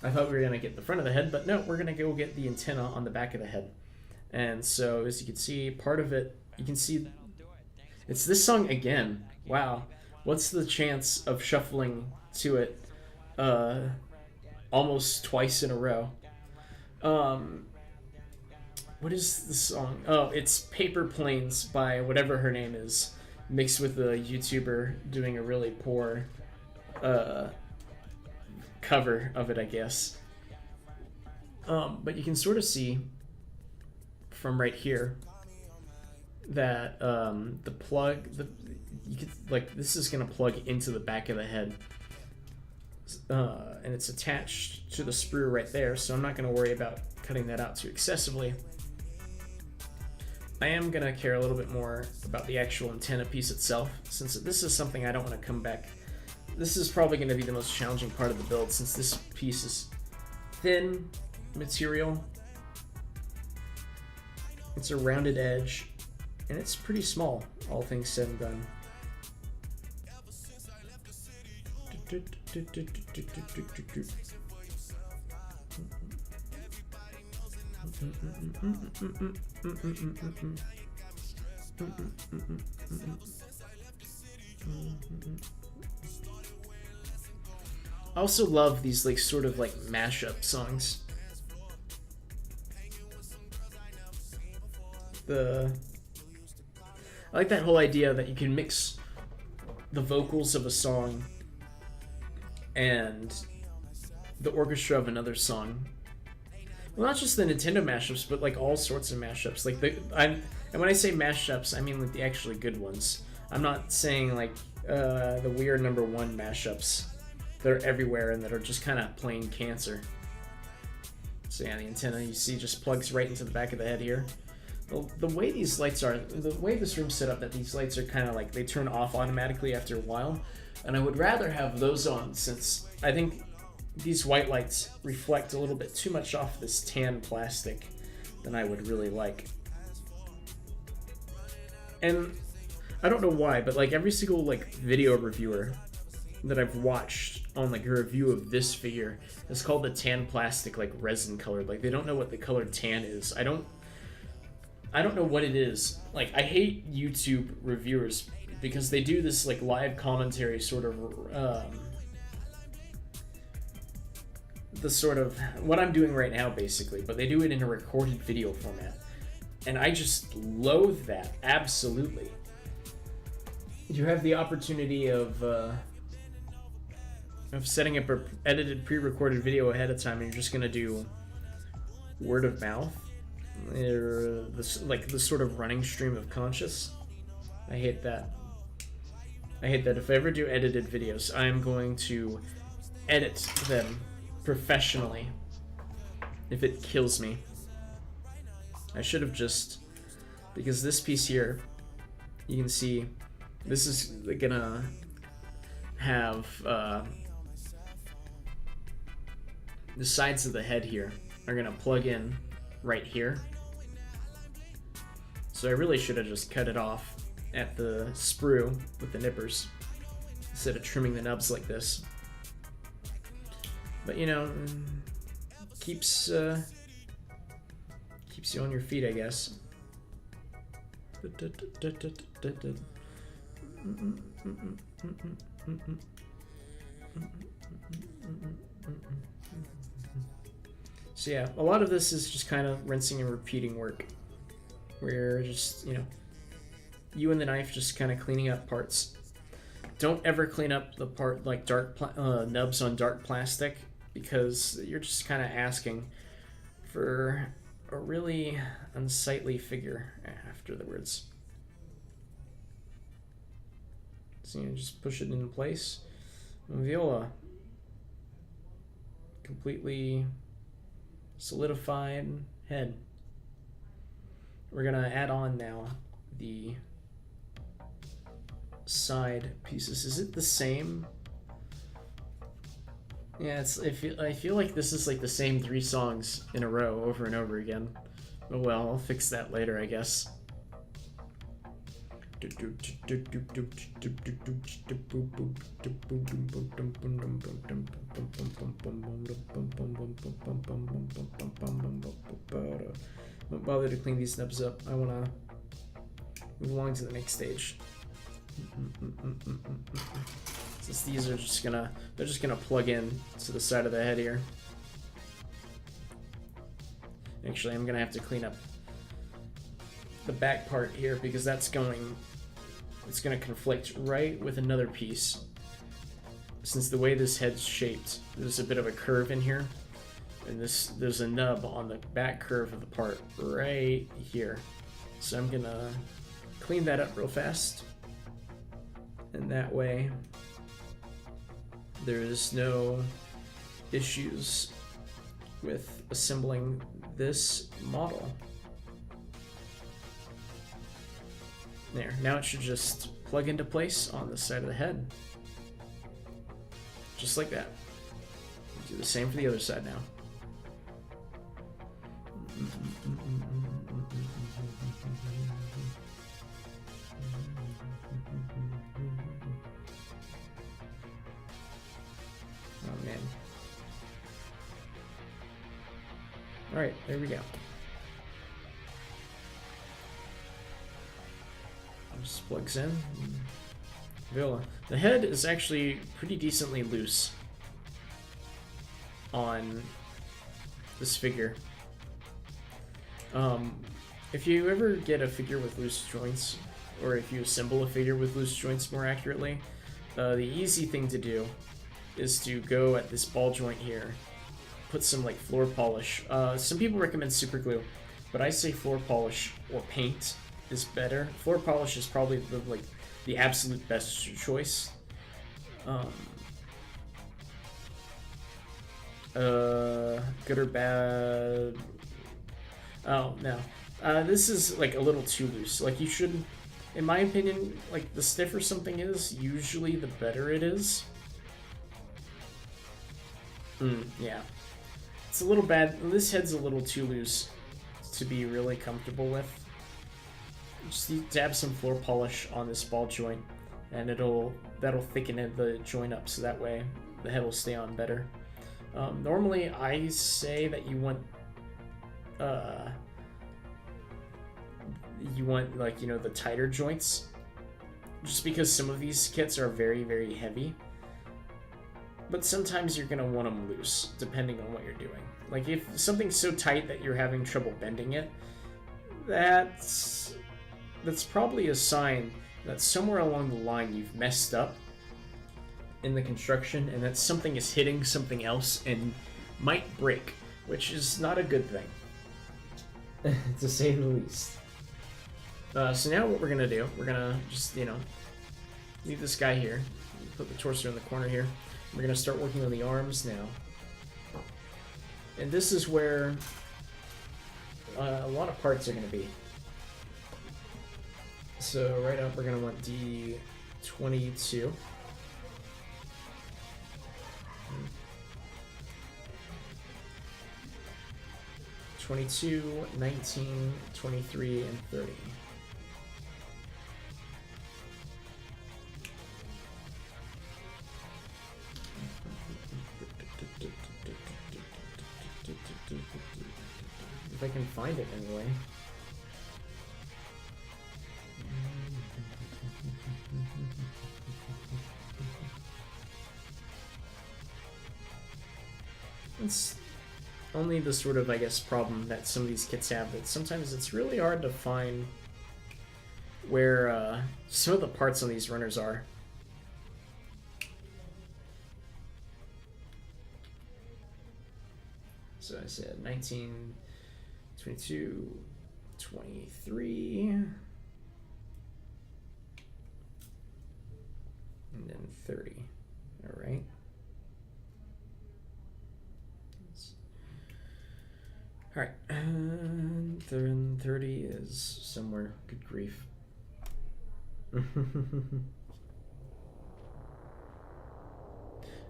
[SPEAKER 1] I thought we were going to get the front of the head, but no, we're going to go get the antenna on the back of the head. And so, as you can see, part of it, you can see, it's this song again. Wow. What's the chance of shuffling to it almost twice in a row? What is the song? Oh, it's Paper Planes by whatever her name is, mixed with a YouTuber doing a really poor cover of it, I guess. But you can sort of see from right here that the plug, you could, like, this is gonna plug into the back of the head, and it's attached to the sprue right there. So I'm not gonna worry about cutting that out too excessively. I am gonna care a little bit more about the actual antenna piece itself, since this is something I don't want to come back. This is probably going to be the most challenging part of the build, since this piece is thin material. It's a rounded edge, and it's pretty small, all things said and done. I also love these like sort of like mashup songs. I like that whole idea that you can mix the vocals of a song and the orchestra of another song. Well, not just the Nintendo mashups, but like all sorts of mashups. Like and when I say mashups, I mean like the actually good ones. I'm not saying like the weird #1 mashups that are everywhere and that are just kind of plain cancer. So yeah, the antenna you see just plugs right into the back of the head here. Well, the way these lights are, the way this room's set up, that these lights are kind of like, they turn off automatically after a while. And I would rather have those on, since I think these white lights reflect a little bit too much off this tan plastic than I would really like. And I don't know why, but like every single like video reviewer that I've watched on like a review of this figure is called the tan plastic, like resin colored. Like they don't know what the color tan is. I don't know what it is. Like I hate YouTube reviewers because they do this like live commentary sort of the sort of what I'm doing right now basically, but they do it in a recorded video format. And I just loathe that, absolutely. You have the opportunity of setting up an edited pre-recorded video ahead of time, and you're just gonna do word of mouth, or like the sort of running stream of conscious. I hate that. I hate that. If I ever do edited videos, I'm going to edit them professionally. If it kills me, I should have just, because this piece here, you can see, this is gonna have the sides of the head here are gonna plug in right here. So I really should have just cut it off at the sprue with the nippers instead of trimming the nubs like this. But you know, keeps you on your feet, I guess. So yeah, a lot of this is just kind of rinsing and repeating work, where just, you know, you and the knife just kind of cleaning up parts. Don't ever clean up the part like dark nubs on dark plastic, because you're just kind of asking for a really unsightly figure afterwards. So you just push it into place. Viola, completely solidified head. We're gonna add on now the side pieces. Is it the same? Yeah, it's. I feel like this is like the same 3 songs in a row over and over again. Oh well, I'll fix that later, I guess. Won't bother to clean these nubs up. I want to move along to the next stage. Since these are just gonna, they're just gonna plug in to the side of the head here. Actually, I'm gonna have to clean up the back part here, because that's going, it's gonna conflict right with another piece. Since the way this head's shaped, there's a bit of a curve in here, and there's a nub on the back curve of the part right here. So I'm gonna clean that up real fast, and that way there's no issues with assembling this model. There, now it should just plug into place on the side of the head. Just like that. Do the same for the other side now. Oh man. Alright, there we go. Just plugs in. Viola. The head is actually pretty decently loose on this figure. If you ever get a figure with loose joints, or if you assemble a figure with loose joints more accurately, the easy thing to do is to go at this ball joint here, put some like floor polish. Some people recommend super glue, but I say floor polish or paint is better. Floor polish is probably the absolute best choice. Good or bad? Oh no, This is like a little too loose. Like you should, in my opinion, like the stiffer something is, usually the better it is. Yeah. It's a little bad. This head's a little too loose to be really comfortable with. Just dab some floor polish on this ball joint, and that'll thicken the joint up so that way the head will stay on better. Normally, I say that you want like, you know, the tighter joints, just because some of these kits are very, very heavy. But sometimes you're gonna want them loose, depending on what you're doing. Like if something's so tight that you're having trouble bending it, that's probably a sign that somewhere along the line you've messed up in the construction, and that something is hitting something else and might break, which is not a good thing,
[SPEAKER 2] to say the least.
[SPEAKER 1] So now what we're gonna do, we're gonna just, you know, leave this guy here, put the torso in the corner here. We're gonna start working on the arms now, and this is where a lot of parts are gonna be. So right up, we're gonna want D22. 22, 19, 23, and 30. If I can find it anyway. It's only the sort of, I guess, problem that some of these kits have, that sometimes it's really hard to find where some of the parts on these runners are. So I said 19, 22, 23, and then 30. All right. All right, and then 30 is somewhere. Good grief.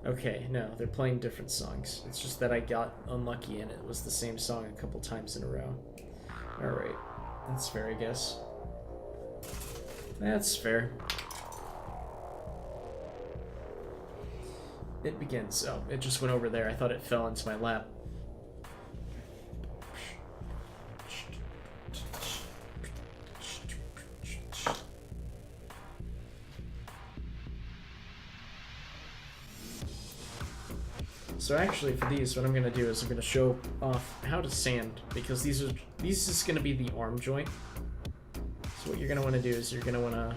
[SPEAKER 1] Okay, no, they're playing different songs. It's just that I got unlucky and it was the same song a couple times in a row. Alright, that's fair, I guess. That's fair. It begins. Oh, it just went over there. I thought it fell into my lap. So actually, for these, what I'm going to do is I'm going to show off how to sand, because these is going to be the arm joint. So what you're going to want to do is you're going to want to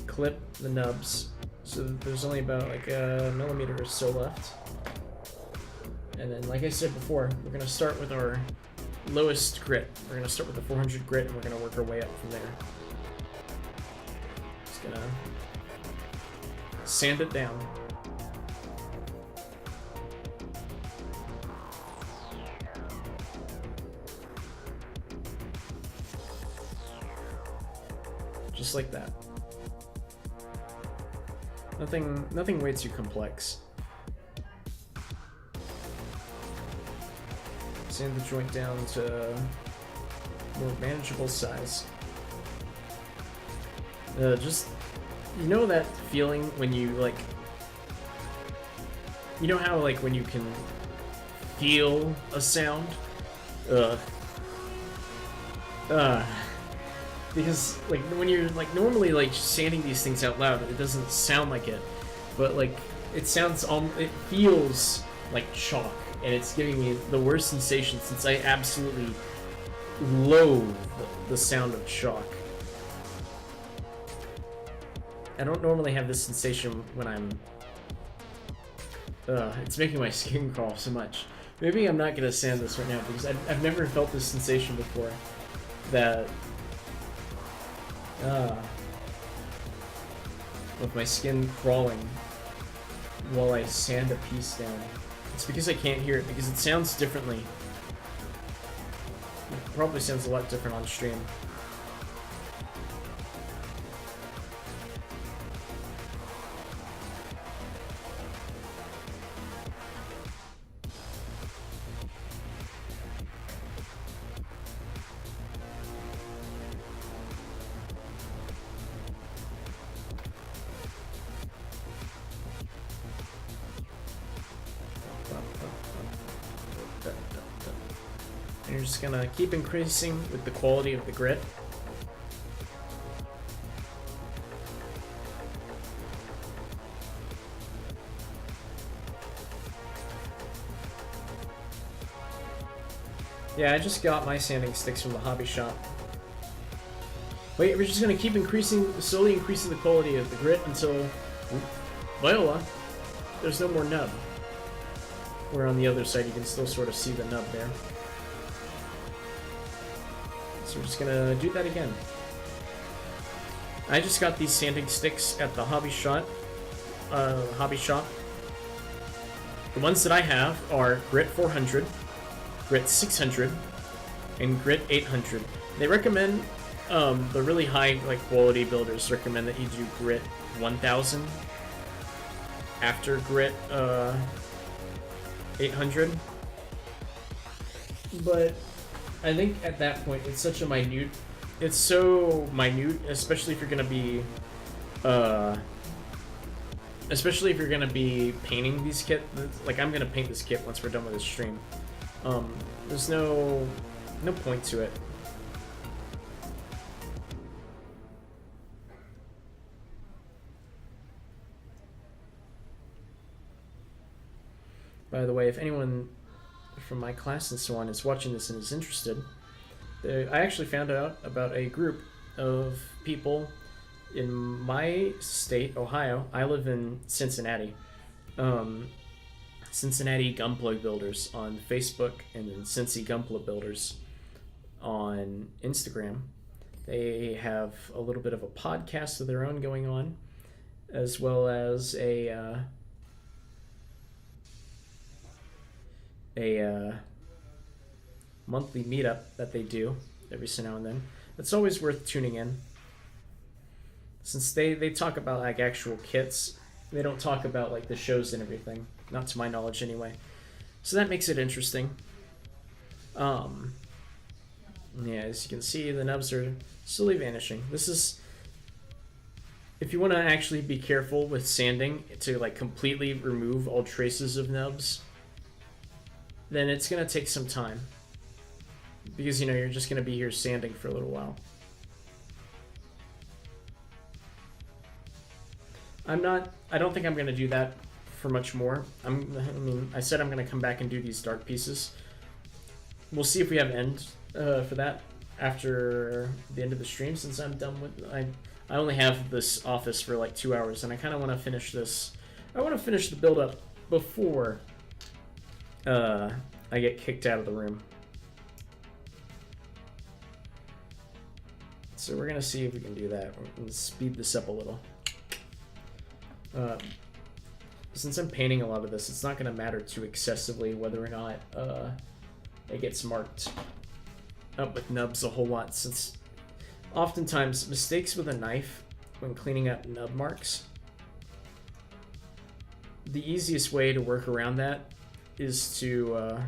[SPEAKER 1] clip the nubs so that there's only about like a millimeter or so left. And then, like I said before, we're going to start with our lowest grit. We're going to start with the 400 grit, and we're going to work our way up from there. Just going to sand it down. Just like that. Nothing way too complex. Sand the joint down to more manageable size. Just, you know that feeling when you like, you know how like when you can feel a sound? Because like when you're like normally like sanding these things out loud, it doesn't sound like it, but like it feels like chalk, and it's giving me the worst sensation since I absolutely loathe the sound of chalk. I don't normally have this sensation when I'm it's making my skin crawl so much. Maybe I'm not gonna sand this right now because I've never felt this sensation before, that with my skin crawling while I sand a piece down. It's because I can't hear it, because it sounds differently probably sounds a lot different on stream. And you're just gonna keep increasing with the quality of the grit. Yeah, I just got my sanding sticks from the hobby shop. Wait, we're just gonna keep slowly increasing the quality of the grit until Viola, there's no more nub. Where on the other side you can still sort of see the nub there. So we're just gonna do that again. I just got these sanding sticks at the hobby shop. The ones that I have are Grit 400, Grit 600, and Grit 800. They recommend, the really high quality builders recommend that you do Grit 1000 after Grit 800. But I think at that point it's such a minute, it's so minute, especially if you're gonna be painting these kits. Like, I'm gonna paint this kit once we're done with this stream. There's no point to it. By the way, if anyone from my class and so on is watching this and is interested, I actually found out about a group of people in my state, Ohio. I live in Cincinnati. Cincinnati Gunplug Builders on Facebook, and then Cincy Gunplug Builders on Instagram. They have a little bit of a podcast of their own going on, as well as a monthly meetup that they do every so now and then. It's always worth tuning in, since they talk about actual kits. They don't talk about the shows and everything, not to my knowledge anyway. So that makes it interesting. Yeah, as you can see, the nubs are slowly vanishing. This is, if you want to actually be careful with sanding to completely remove all traces of nubs, then it's going to take some time, because you're just going to be here sanding for a little while. I don't think I'm going to do that for much more. I said I'm going to come back and do these dark pieces. We'll see if we have end for that after the end of the stream, since I'm done with, I only have this office for 2 hours, and I kind of want to finish this. I want to finish the build up before I get kicked out of the room. So we're gonna see if we can do that. We're gonna speed this up a little. Since I'm painting a lot of this, it's not gonna matter too excessively whether or not it gets marked up with nubs a whole lot, since oftentimes mistakes with a knife when cleaning up nub marks, the easiest way to work around that is to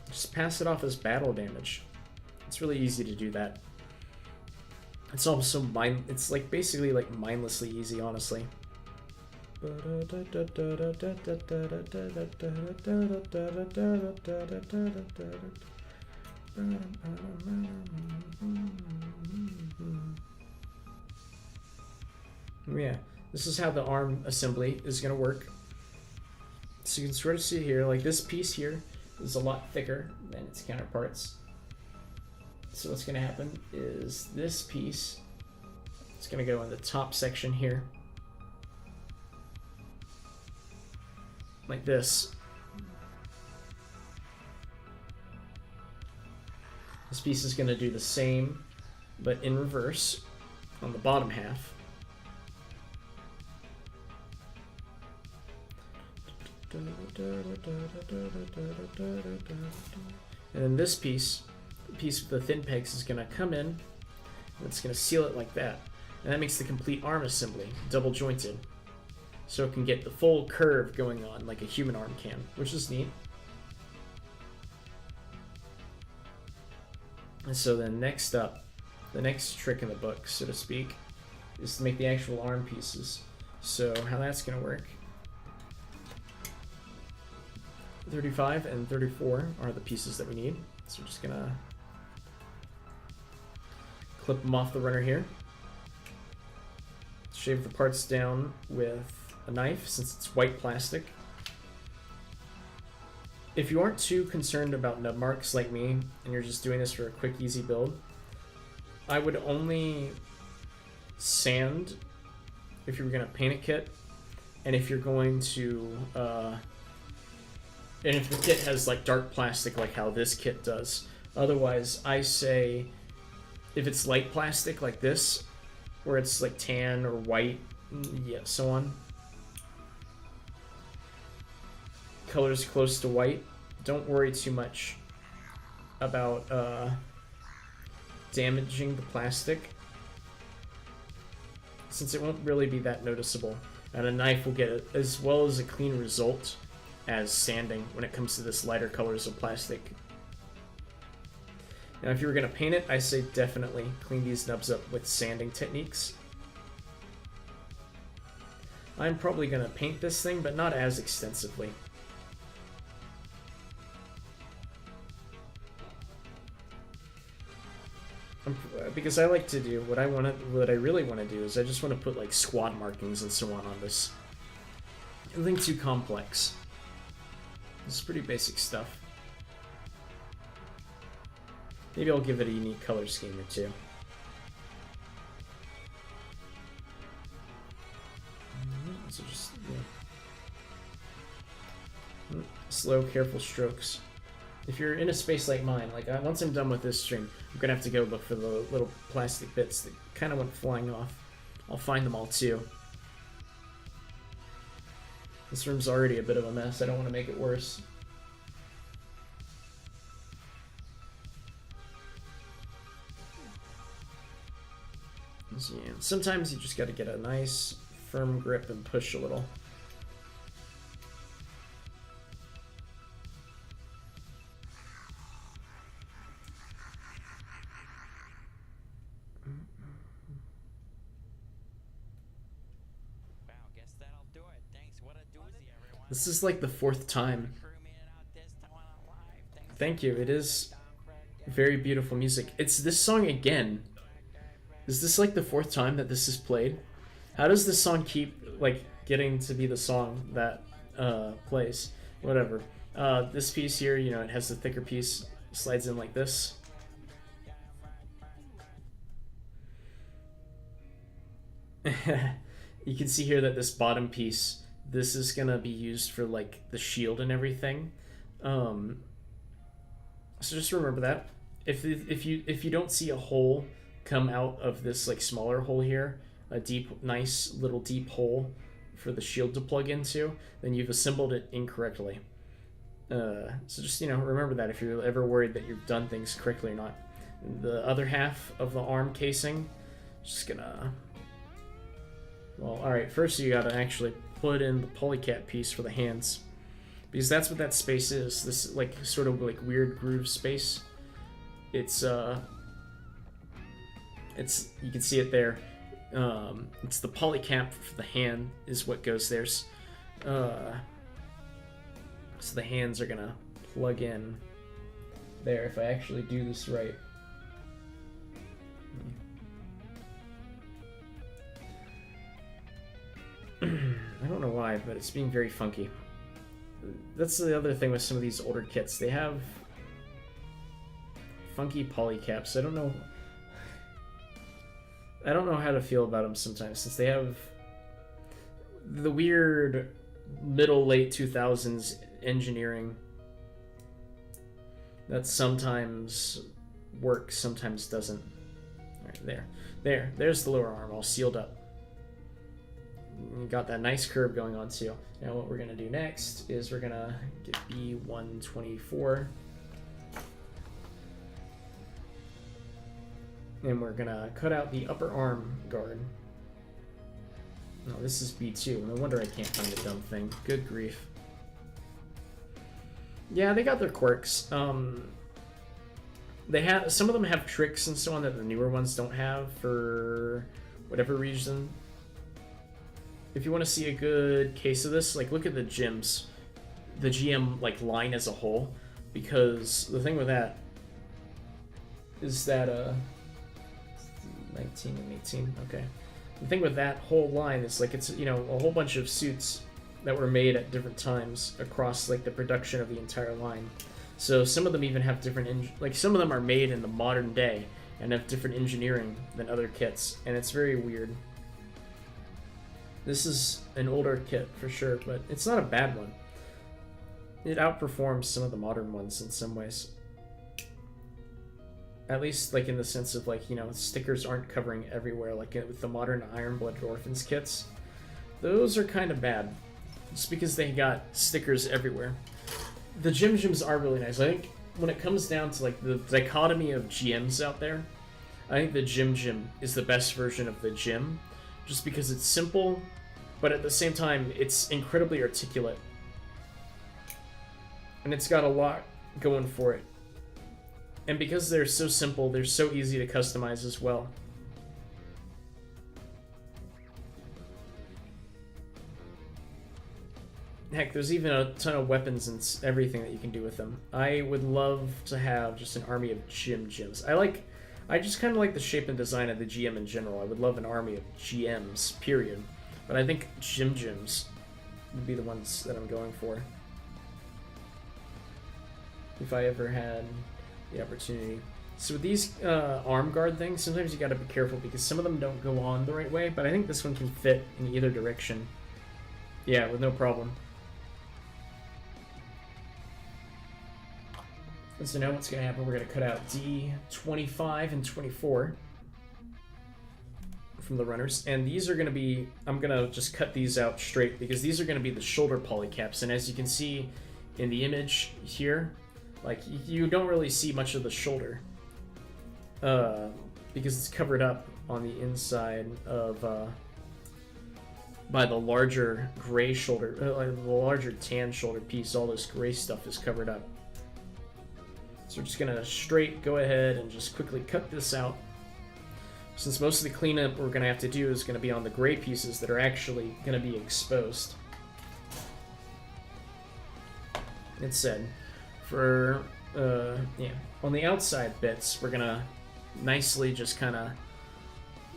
[SPEAKER 1] just pass it off as battle damage. It's really easy to do that. It's also it's basically mindlessly easy, honestly. Yeah, this is how the arm assembly is going to work. So you can sort of see here, this piece here is a lot thicker than its counterparts. So what's going to happen is this piece is going to go in the top section here, like this. This piece is going to do the same, but in reverse on the bottom half. And then this piece, the piece with the thin pegs, is going to come in, and it's going to seal it like that. And that makes the complete arm assembly double jointed. So it can get the full curve going on like a human arm can, which is neat. And so then next up, the next trick in the book, so to speak, is to make the actual arm pieces. So how that's going to work. 35 and 34 are the pieces that we need. So we're just going to clip them off the runner here. Shave the parts down with a knife since it's white plastic. If you aren't too concerned about nub marks like me, and you're just doing this for a quick, easy build, I would only sand if you were going to paint a kit, and if you're going to, and if the kit has like dark plastic like how this kit does. Otherwise, I say if it's light plastic like this, where it's like tan or white, yeah, so on. Colors close to white. Don't worry too much about damaging the plastic, since it won't really be that noticeable. And a knife will get as well as a clean result as sanding when it comes to this lighter colors of plastic. Now, if you were going to paint it, I say definitely clean these nubs up with sanding techniques. I'm probably going to paint this thing, but not as extensively. Because I like to do what I really want to do is I just want to put like squad markings and so on this. Nothing too complex. This is pretty basic stuff. Maybe I'll give it a unique color scheme or two. So just slow, careful strokes. If you're in a space like mine, like once I'm done with this stream, I'm gonna have to go look for the little plastic bits that kind of went flying off. I'll find them all too. This room's already a bit of a mess. I don't want to make it worse. So, yeah, sometimes you just got to get a nice firm grip and push a little. This is like the 4th time. Thank you. It is very beautiful music. It's this song again. Is this like the 4th time that this is played? How does this song keep like getting to be the song that plays? Whatever. This piece here, you know, it has the thicker piece, slides in like this. You can see here that this bottom piece, this is gonna be used for like the shield and everything. So just remember that. If you don't see a hole come out of this like smaller hole here, a deep, nice little deep hole for the shield to plug into, then you've assembled it incorrectly. So just, you know, remember that if you're ever worried that you've done things correctly or not. The other half of the arm casing, just gonna, well, alright, first you gotta actually put in the polycap piece for the hands, because that's what that space is. This like sort of like weird groove space. It's you can see it there. It's the polycap for the hand is what goes there. So the hands are gonna plug in there if I actually do this right. I don't know why, but it's being very funky. That's the other thing with some of these older kits. They have funky polycaps. I don't know how to feel about them sometimes, since they have the weird late 2000s engineering that sometimes works, sometimes doesn't. All right, there's the lower arm all sealed up. You got that nice curve going on too. Now what we're gonna do next is we're gonna get B124. And we're gonna cut out the upper arm guard. No, this is B2. No wonder I can't find the dumb thing. Good grief. Yeah, they got their quirks. They have some of them have tricks and so on that the newer ones don't have for whatever reason. If you want to see a good case of this, like look at the gyms, the GM like line as a whole, because the thing with that is that 19 and 18. Okay, the thing with that whole line is like it's, you know, a whole bunch of suits that were made at different times across like the production of the entire line. So some of them even have different, like some of them are made in the modern day and have different engineering than other kits, and it's very weird. This is an older kit for sure, but it's not a bad one. It outperforms some of the modern ones in some ways. At least like in the sense of like, you know, stickers aren't covering everywhere like with the modern Iron-Blooded Orphans kits. Those are kind of bad, just because they got stickers everywhere. The gyms are really nice. I think when it comes down to like the dichotomy of GMs out there, I think the gym is the best version of the gym, just because it's simple, but at the same time it's incredibly articulate, and it's got a lot going for it. And because they're so simple, they're so easy to customize as well. Heck, there's even a ton of weapons and everything that you can do with them. I would love to have just an army of gyms. I just kind of like the shape and design of the GM in general. I would love an army of GMs, period. But I think gyms would be the ones that I'm going for, if I ever had the opportunity. So with these arm guard things, sometimes you gotta be careful because some of them don't go on the right way, but I think this one can fit in either direction. Yeah, with no problem. And so now what's going to happen, we're going to cut out D25 and 24 from the runners. And these are going to be, I'm going to just cut these out straight because these are going to be the shoulder polycaps. And as you can see in the image here, like you don't really see much of the shoulder because it's covered up on the inside of by the larger gray shoulder, the larger tan shoulder piece. All this gray stuff is covered up. So we're just going to go ahead and just quickly cut this out. Since most of the cleanup we're going to have to do is going to be on the gray pieces that are actually going to be exposed. Instead, for, on the outside bits, we're going to nicely just kind of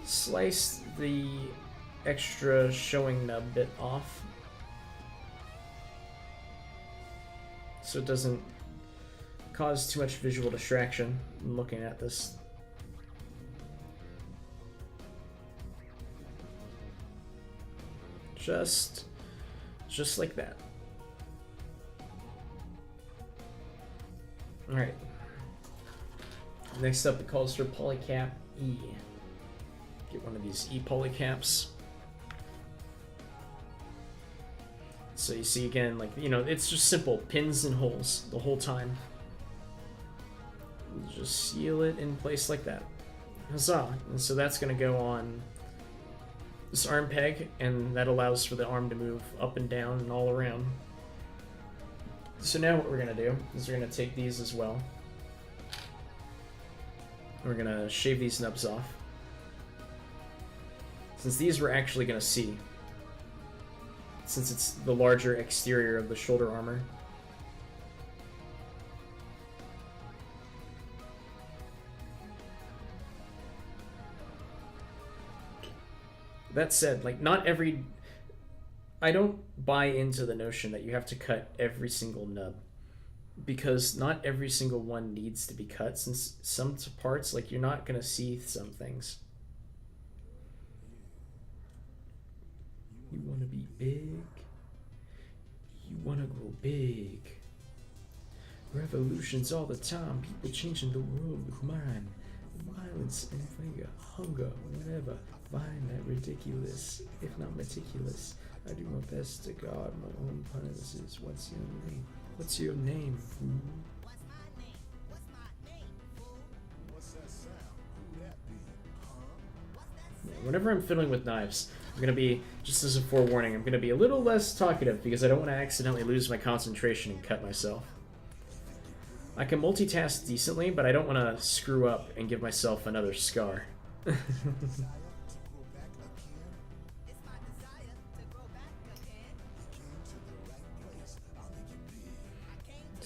[SPEAKER 1] slice the extra showing nub bit off, so it doesn't cause too much visual distraction when looking at this. Just like that. Alright. Next up, it calls for polycap E. Get one of these E polycaps. So you see again, like, you know, it's just simple pins and holes the whole time. Just seal it in place like that. Huzzah! And so that's going to go on this arm peg, and that allows for the arm to move up and down and all around. So now what we're going to do is we're going to take these as well. We're going to shave these nubs off, since these we're actually going to see, since it's the larger exterior of the shoulder armor. That said, like, not every... I don't buy into the notion that you have to cut every single nub, because not every single one needs to be cut, since some parts, like, you're not going to see some things. You want to be big? You want to grow big? Revolutions all the time, people changing the world with mine. violence and vigor, hunger, whatever. Find that ridiculous, if not meticulous. I do my best to guard my own premises. What's your name? What's your name, fool? Whenever I'm fiddling with knives, I'm gonna be, just as a forewarning, I'm gonna be a little less talkative because I don't want to accidentally lose my concentration and cut myself. I can multitask decently, but I don't want to screw up and give myself another scar. To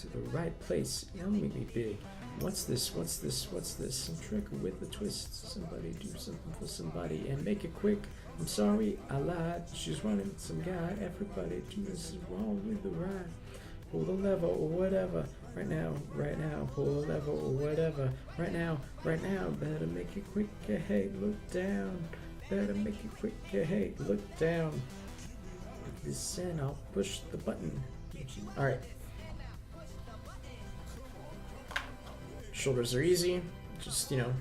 [SPEAKER 1] the right place. Y'all make me big. What's this? What's this? What's this? Some trick with a twist. Somebody do something for somebody and make it quick. I'm sorry, I lied. She's running some guy. Everybody do this wrong with the ride. Pull the lever or whatever. Right now, pull the lever or whatever. Right now, better make it quick. Hey, look down. Better make it quick. Hey, look down. This and I'll push the button. Alright. Shoulders are easy. Just, you know,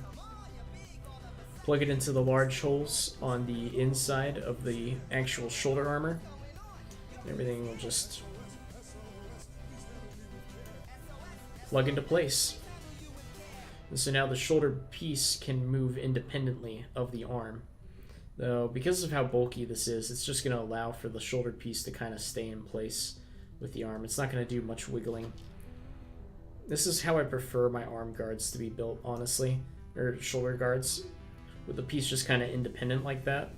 [SPEAKER 1] plug it into the large holes on the inside of the actual shoulder armor. Everything will just plug into place. And so now the shoulder piece can move independently of the arm. Though, because of how bulky this is, it's just going to allow for the shoulder piece to kind of stay in place with the arm. It's not going to do much wiggling. This is how I prefer my arm guards to be built, honestly. Or shoulder guards. With the piece just kind of independent like that.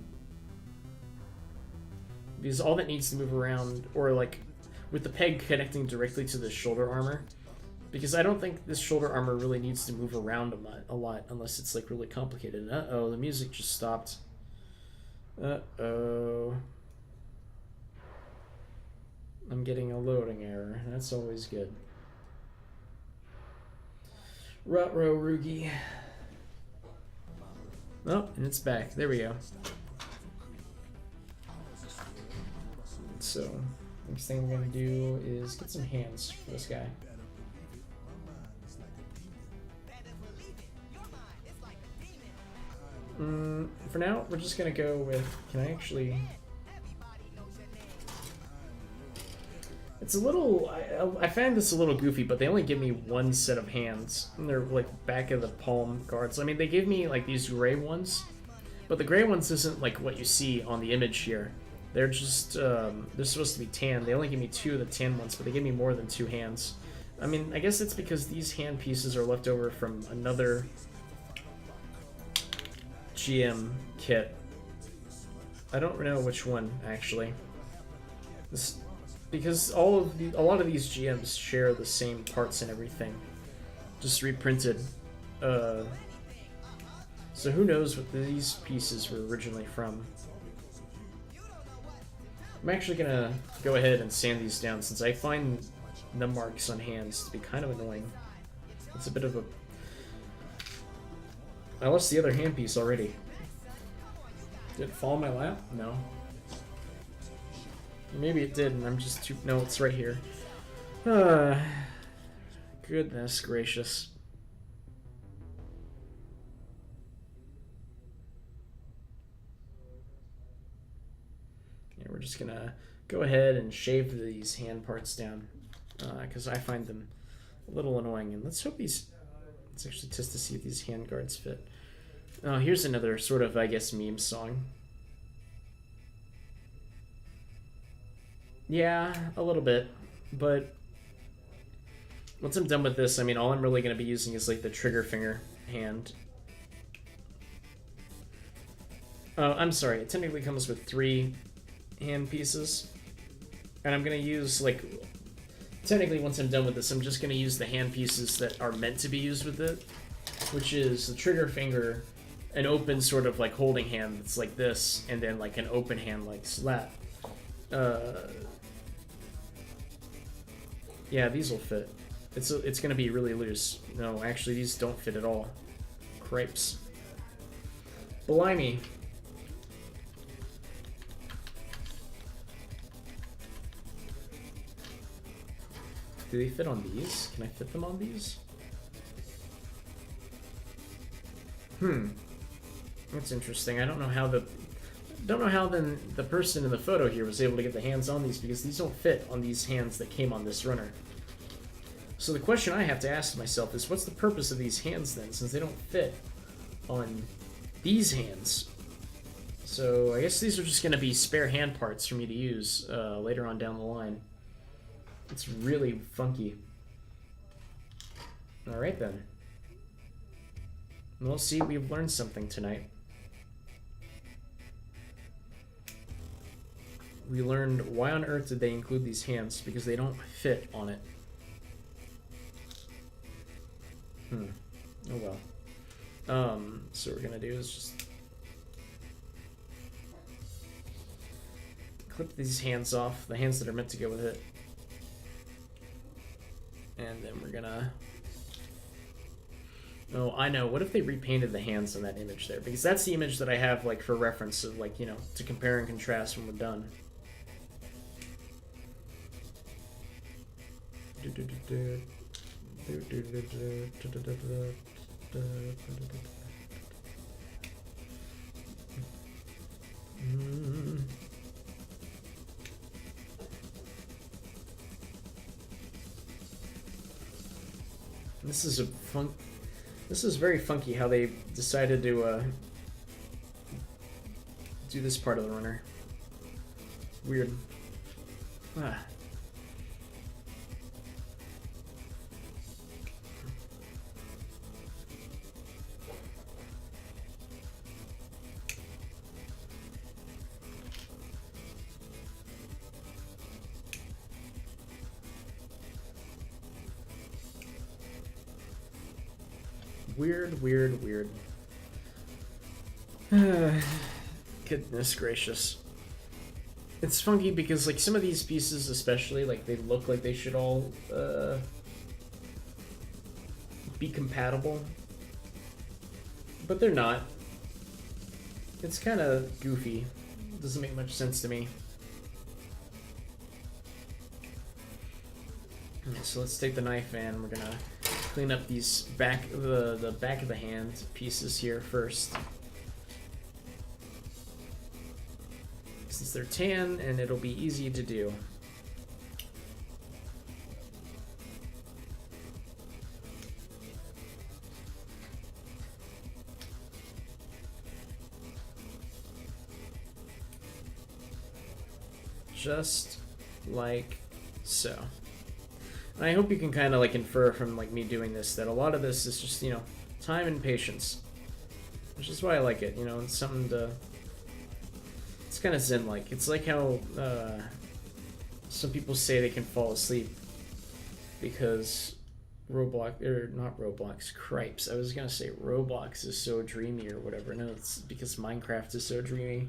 [SPEAKER 1] Because all that needs to move around, or like with the peg connecting directly to the shoulder armor. Because I don't think this shoulder armor really needs to move around a lot unless it's like really complicated. Uh-oh, the music just stopped. Uh-oh. I'm getting a loading error. That's always good. Ruh-roh, Rugi. Oh, and it's back. There we go. So, next thing we're gonna do is get some hands for this guy. For now, we're just gonna go with, can I actually... It's a little, I find this a little goofy, but they only give me one set of hands. And they're like back of the palm guards. I mean, they gave me like these gray ones, but the gray ones isn't like what you see on the image here. They're just, they're supposed to be tan. They only give me 2 of the tan ones, but they give me more than 2 hands. I mean, I guess it's because these hand pieces are left over from another GM kit. I don't know which one, actually. This... Because a lot of these GMs share the same parts and everything, just reprinted. So who knows what these pieces were originally from? I'm actually gonna go ahead and sand these down since I find the marks on hands to be kind of annoying. It's a bit of a... I lost the other hand piece already. Did it fall in my lap? No. Maybe it did, and I'm just too... No, it's right here. Goodness gracious. Yeah, we're just gonna go ahead and shave these hand parts down, because I find them a little annoying. And let's hope these... Let's actually test to see if these hand guards fit. Oh, here's another sort of, I guess, meme song. Yeah, a little bit, but once I'm done with this, I mean, all I'm really going to be using is like the trigger finger hand. I'm sorry, it technically comes with 3 hand pieces, and I'm going to use like, technically once I'm done with this, I'm just going to use the hand pieces that are meant to be used with it, which is the trigger finger, an open sort of like holding hand that's like this, and then like an open hand like slap. Yeah, these will fit. It's gonna be really loose. No, actually, these don't fit at all. Cripes. Blimey. Do they fit on these? Can I fit them on these? That's interesting. I don't know how then the person in the photo here was able to get the hands on these, because these don't fit on these hands that came on this runner. So the question I have to ask myself is, what's the purpose of these hands then, since they don't fit on these hands? So I guess these are just going to be spare hand parts for me to use later on down the line. It's really funky. Alright then. We'll see, we've learned something tonight. We learned why on earth did they include these hands, because they don't fit on it. Oh well. So what we're gonna do is just clip these hands off, the hands that are meant to go with it. And then we're gonna... Oh, I know. What if they repainted the hands on that image there? Because that's the image that I have, like, for reference, of, like, you know, to compare and contrast when we're done. This is very funky how they decided to do this part of the runner. Weird. Ah. Weird. Goodness gracious. It's funky because, like, some of these pieces especially, like, they look like they should all be compatible. But they're not. It's kind of goofy. It doesn't make much sense to me. Okay, so let's take the knife and we're gonna clean up these the back of the hand pieces here first, since they're tan and it'll be easy to do. Just like so. And I hope you can kind of, like, infer from, like, me doing this that a lot of this is just, you know, time and patience. Which is why I like it, you know, it's something to... It's kind of zen-like. It's like how some people say they can fall asleep because Roblox, or not Roblox, cripes. I was gonna say Roblox is so dreamy or whatever. No, it's because Minecraft is so dreamy.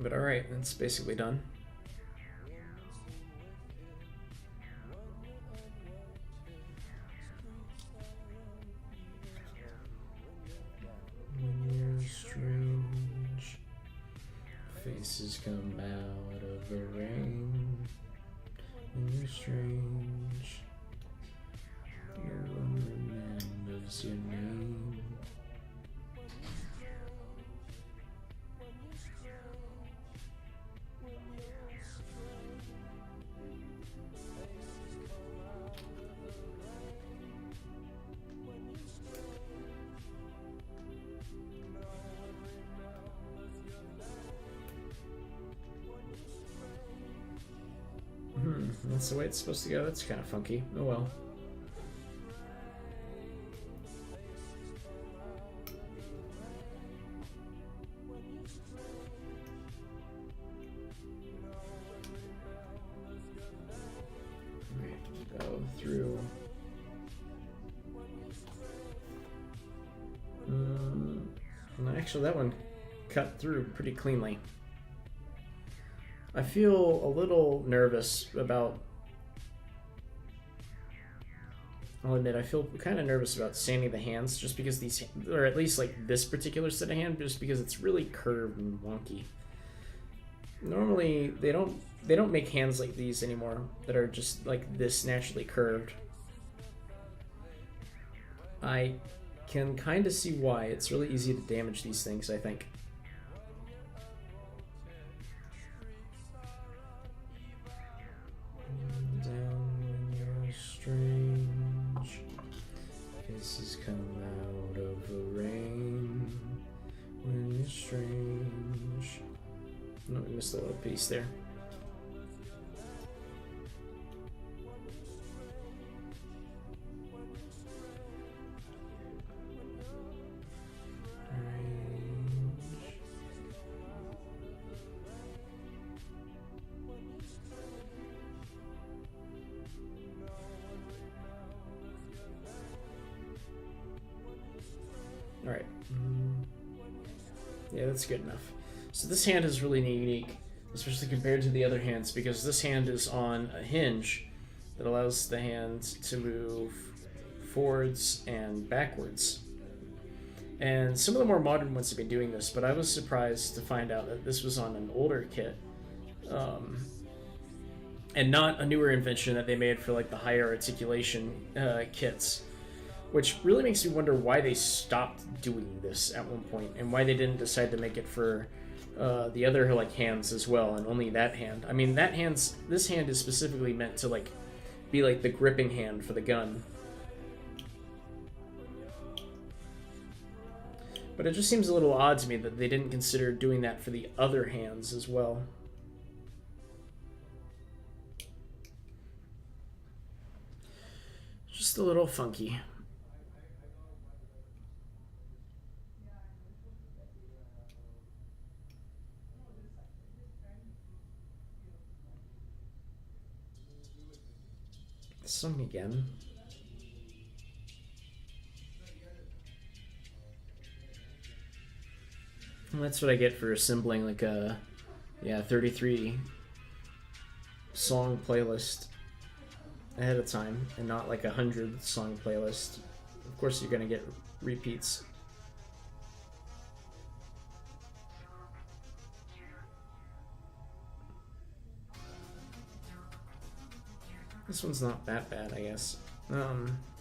[SPEAKER 1] But alright, that's basically done. When you're strange, faces come out of the rain. When you're strange, no one remembers your name. That's the way it's supposed to go. That's kind of funky. Oh well. Okay, go through Actually, that one cut through pretty cleanly. I feel a little nervous about... I'll admit, I feel kind of nervous about sanding the hands, just because these, or at least like this particular set of hand, just because it's really curved and wonky. Normally, they don't make hands like these anymore that are just like this naturally curved. I can kind of see why. It's really easy to damage these things, I think. Down when you're strange, faces come out of the rain. When you're strange. No, I missed a little piece there. Alright. Yeah, that's good enough. So this hand is really unique, especially compared to the other hands, because this hand is on a hinge that allows the hand to move forwards and backwards. And some of the more modern ones have been doing this, but I was surprised to find out that this was on an older kit. And not a newer invention that they made for like the higher articulation kits. Which really makes me wonder why they stopped doing this at one point, and why they didn't decide to make it for the other like hands as well, and only that hand. I mean, this hand is specifically meant to like be like the gripping hand for the gun. But it just seems a little odd to me that they didn't consider doing that for the other hands as well. Just a little funky. Song again. Well, that's what I get for assembling like a 33 song playlist ahead of time, and not like 100 song playlist. Of course, you're gonna get repeats. This one's not that bad, I guess. Yeah,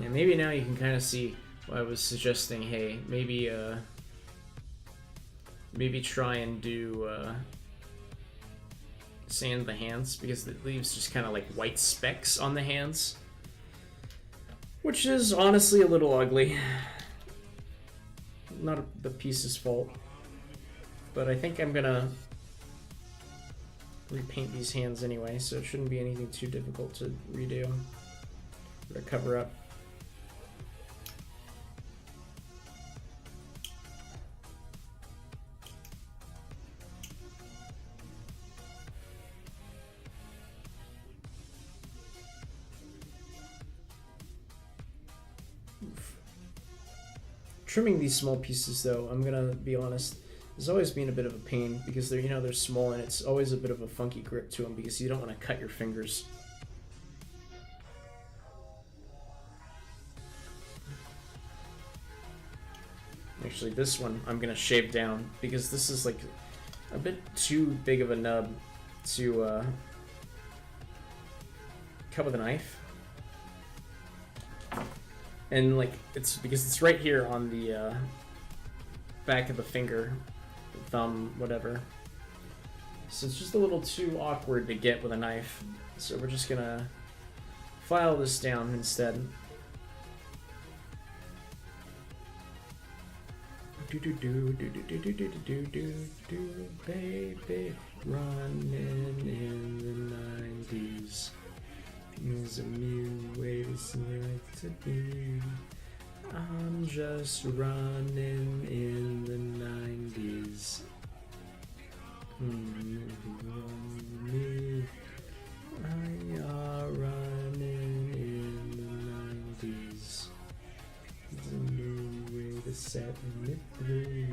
[SPEAKER 1] maybe now you can kind of see why I was suggesting, hey, maybe try and do sand the hands, because it leaves just kind of like white specks on the hands, which is honestly a little ugly. Not the piece's fault, but I think I'm gonna repaint these hands anyway, so it shouldn't be anything too difficult to redo or to cover up. Trimming these small pieces, though, I'm gonna be honest, has always been a bit of a pain, because they're small, and it's always a bit of a funky grip to them because you don't want to cut your fingers. Actually, this one I'm gonna shave down, because this is like a bit too big of a nub to cut with a knife. And like it's because it's right here on the back of the finger, thumb, whatever. So it's just a little too awkward to get with a knife. So we're just gonna file this down instead. Do do do do do do do do do do do, baby, running in the 90s. There's a new way to select to be. I'm just running in the 90s. Me. I are running in the 90s. There's a new way to set me free.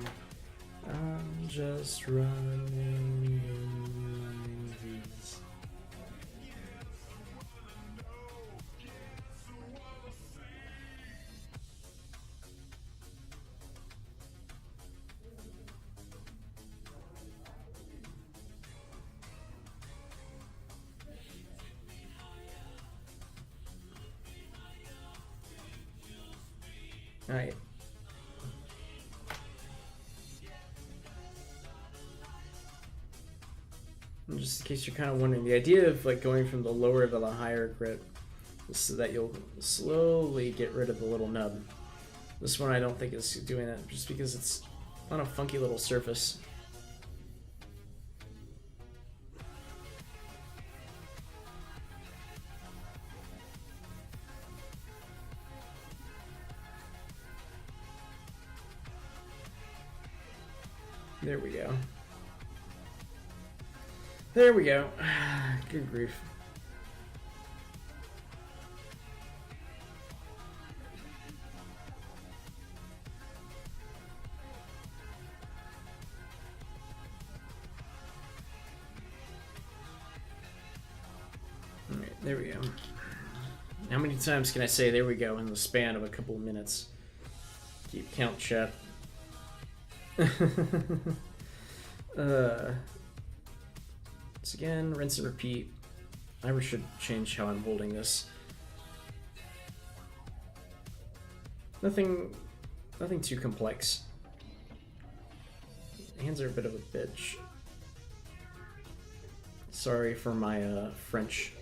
[SPEAKER 1] I'm just running in the 90s. All right. And just in case you're kind of wondering, the idea of like going from the lower to the higher grip is so that you'll slowly get rid of the little nub. This one I don't think is doing that just because it's on a funky little surface. There we go. There we go. Good grief. All right, there we go. How many times can I say there we go in the span of a couple of minutes? Keep count, chat. Once again, rinse and repeat. I should change how I'm holding this. Nothing too complex. Hands are a bit of a bitch. Sorry for my French.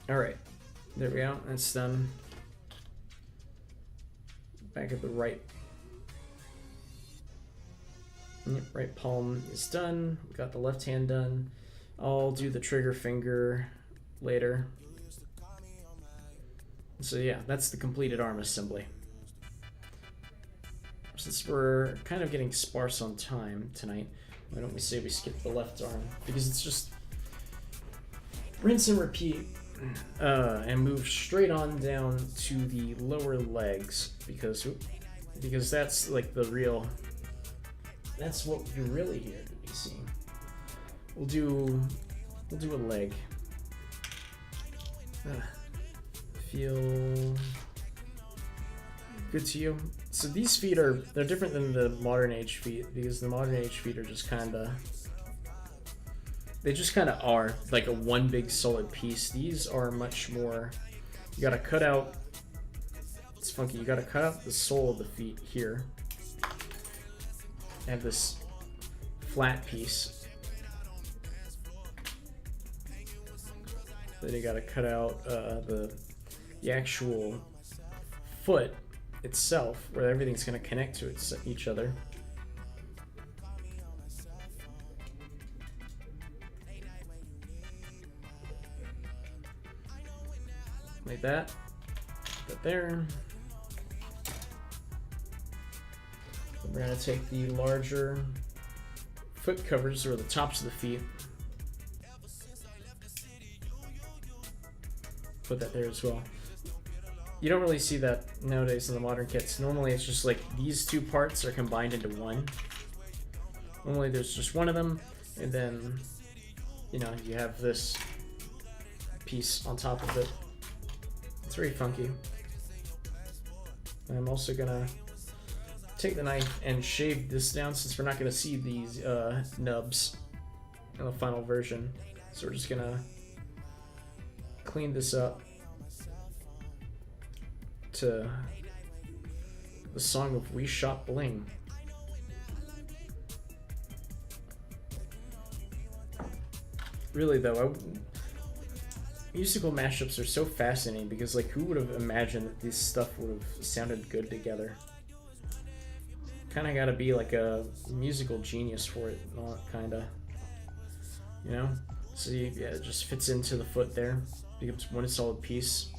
[SPEAKER 1] All right, there we go. That's done. Back at the right. Yep, right palm is done. We got the left hand done. I'll do the trigger finger later. So yeah, that's the completed arm assembly. Since we're kind of getting sparse on time tonight, why don't we say we skip the left arm? Because it's just rinse and repeat. And move straight on down to the lower legs because that's like the real, that's what you're really here to be seeing. We'll do a leg. Feel good to you? So these feet they're different than the modern age feet because the modern age feet are just they just kind of are like a one big solid piece. These are much more, you gotta cut out, it's funky, you gotta cut out the sole of the feet here. Have this flat piece. Then you gotta cut out the actual foot itself where everything's gonna connect to each other. Like that. Put there. We're going to take the larger foot covers, or the tops of the feet. Put that there as well. You don't really see that nowadays in the modern kits. Normally it's just like these two parts are combined into one. Normally there's just one of them, and then, you know, you have this piece on top of it. It's very funky. I'm also gonna take the knife and shave this down since we're not gonna see these nubs in the final version. So we're just gonna clean this up to the song of We Shot Bling. Really though, musical mashups are so fascinating because, like, who would have imagined that this stuff would have sounded good together? kind of got to be like a musical genius for it, not kind of, you know? See, yeah, it just fits into the foot there, becomes one solid piece.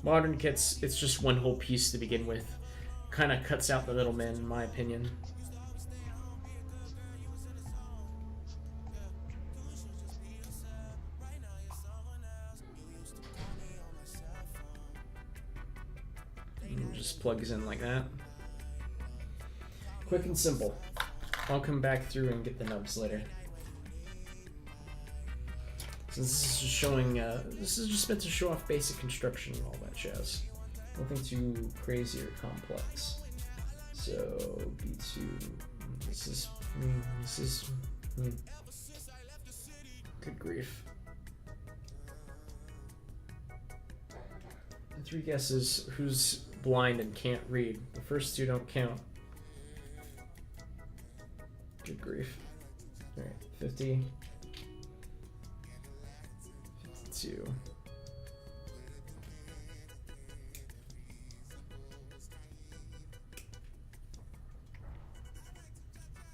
[SPEAKER 1] Modern kits, it's just one whole piece to begin with. Kind of cuts out the middleman, in my opinion. And just plugs in like that. Quick and simple. I'll come back through and get the nubs later. Since this is just showing, this is just meant to show off basic construction and all that jazz. Nothing too crazy or complex. So B2, this is, good grief. The 3 guesses who's blind and can't read. The first 2 don't count. Good grief. Alright, 50. 52.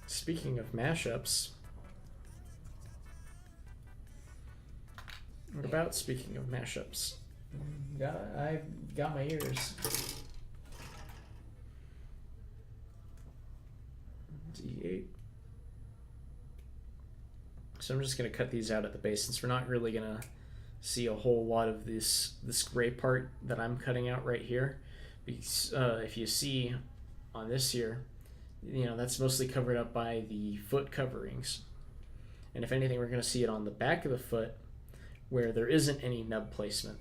[SPEAKER 1] Speaking of mashups, what about speaking of mashups? I got my ears. D8. So I'm just gonna cut these out at the base since we're not really gonna see a whole lot of this gray part that I'm cutting out right here. Because if you see on this here, you know, that's mostly covered up by the foot coverings. And if anything, we're going to see it on the back of the foot where there isn't any nub placement.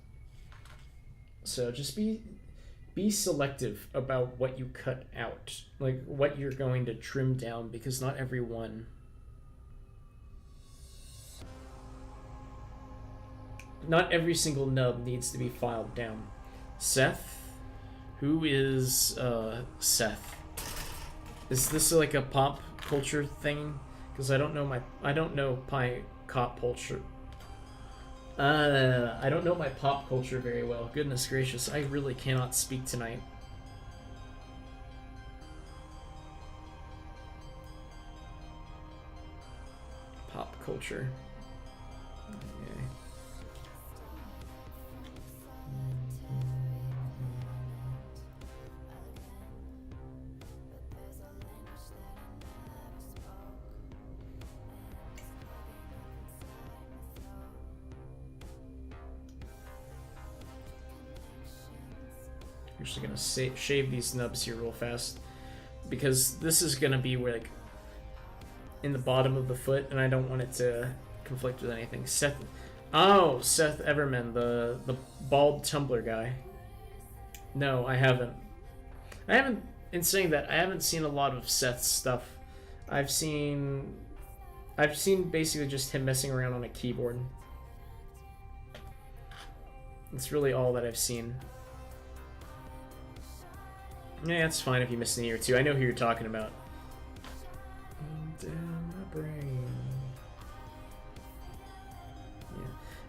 [SPEAKER 1] So just be selective about what you cut out, like what you're going to trim down, because not every single nub needs to be filed down. Seth? Who is Seth? Is this like a pop culture thing? Because I don't know pop culture. I don't know my pop culture very well. Goodness gracious, I really cannot speak tonight. Pop culture. Okay. I'm actually gonna shave these nubs here real fast because this is gonna be where, like, in the bottom of the foot, and I don't want it to conflict with anything. Seth Everman, the bald Tumblr guy. No, I haven't. In saying that, I haven't seen a lot of Seth's stuff. I've seen basically just him messing around on a keyboard. That's really all that I've seen. Yeah, it's fine if you miss an ear or two. I know who you're talking about. Down my brain. Yeah.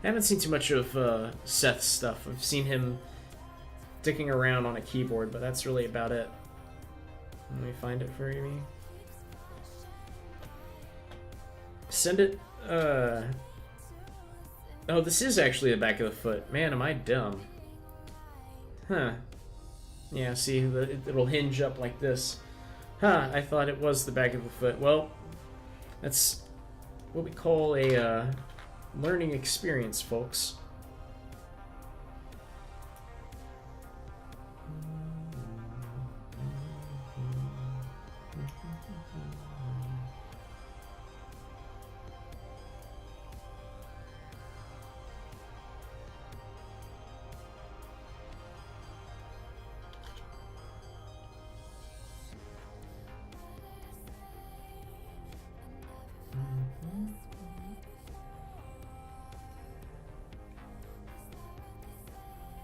[SPEAKER 1] I haven't seen too much of Seth's stuff. I've seen him dicking around on a keyboard, but that's really about it. Let me find it for you. Send it, Oh, this is actually the back of the foot. Man, am I dumb. Huh. Yeah, see, it'll hinge up like this. Huh, I thought it was the back of the foot. Well, that's what we call a learning experience, folks.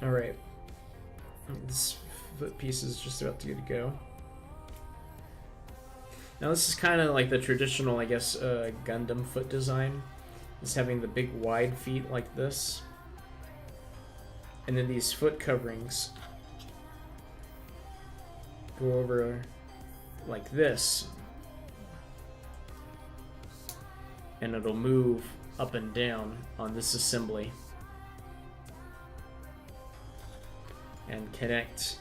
[SPEAKER 1] Alright, this foot piece is just about to go. Now this is kind of like the traditional, I guess, Gundam foot design. Is having the big wide feet like this. And then these foot coverings go over like this, and it'll move up and down on this assembly and connect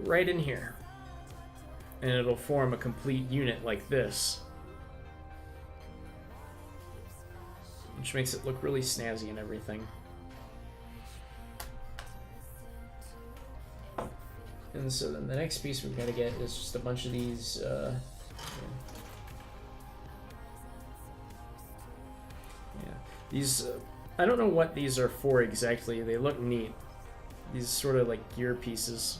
[SPEAKER 1] right in here, and it'll form a complete unit like this, which makes it look really snazzy and everything. And so then the next piece we're gonna get is just a bunch of these these I don't know what these are for exactly. They look neat. These sort of like gear pieces.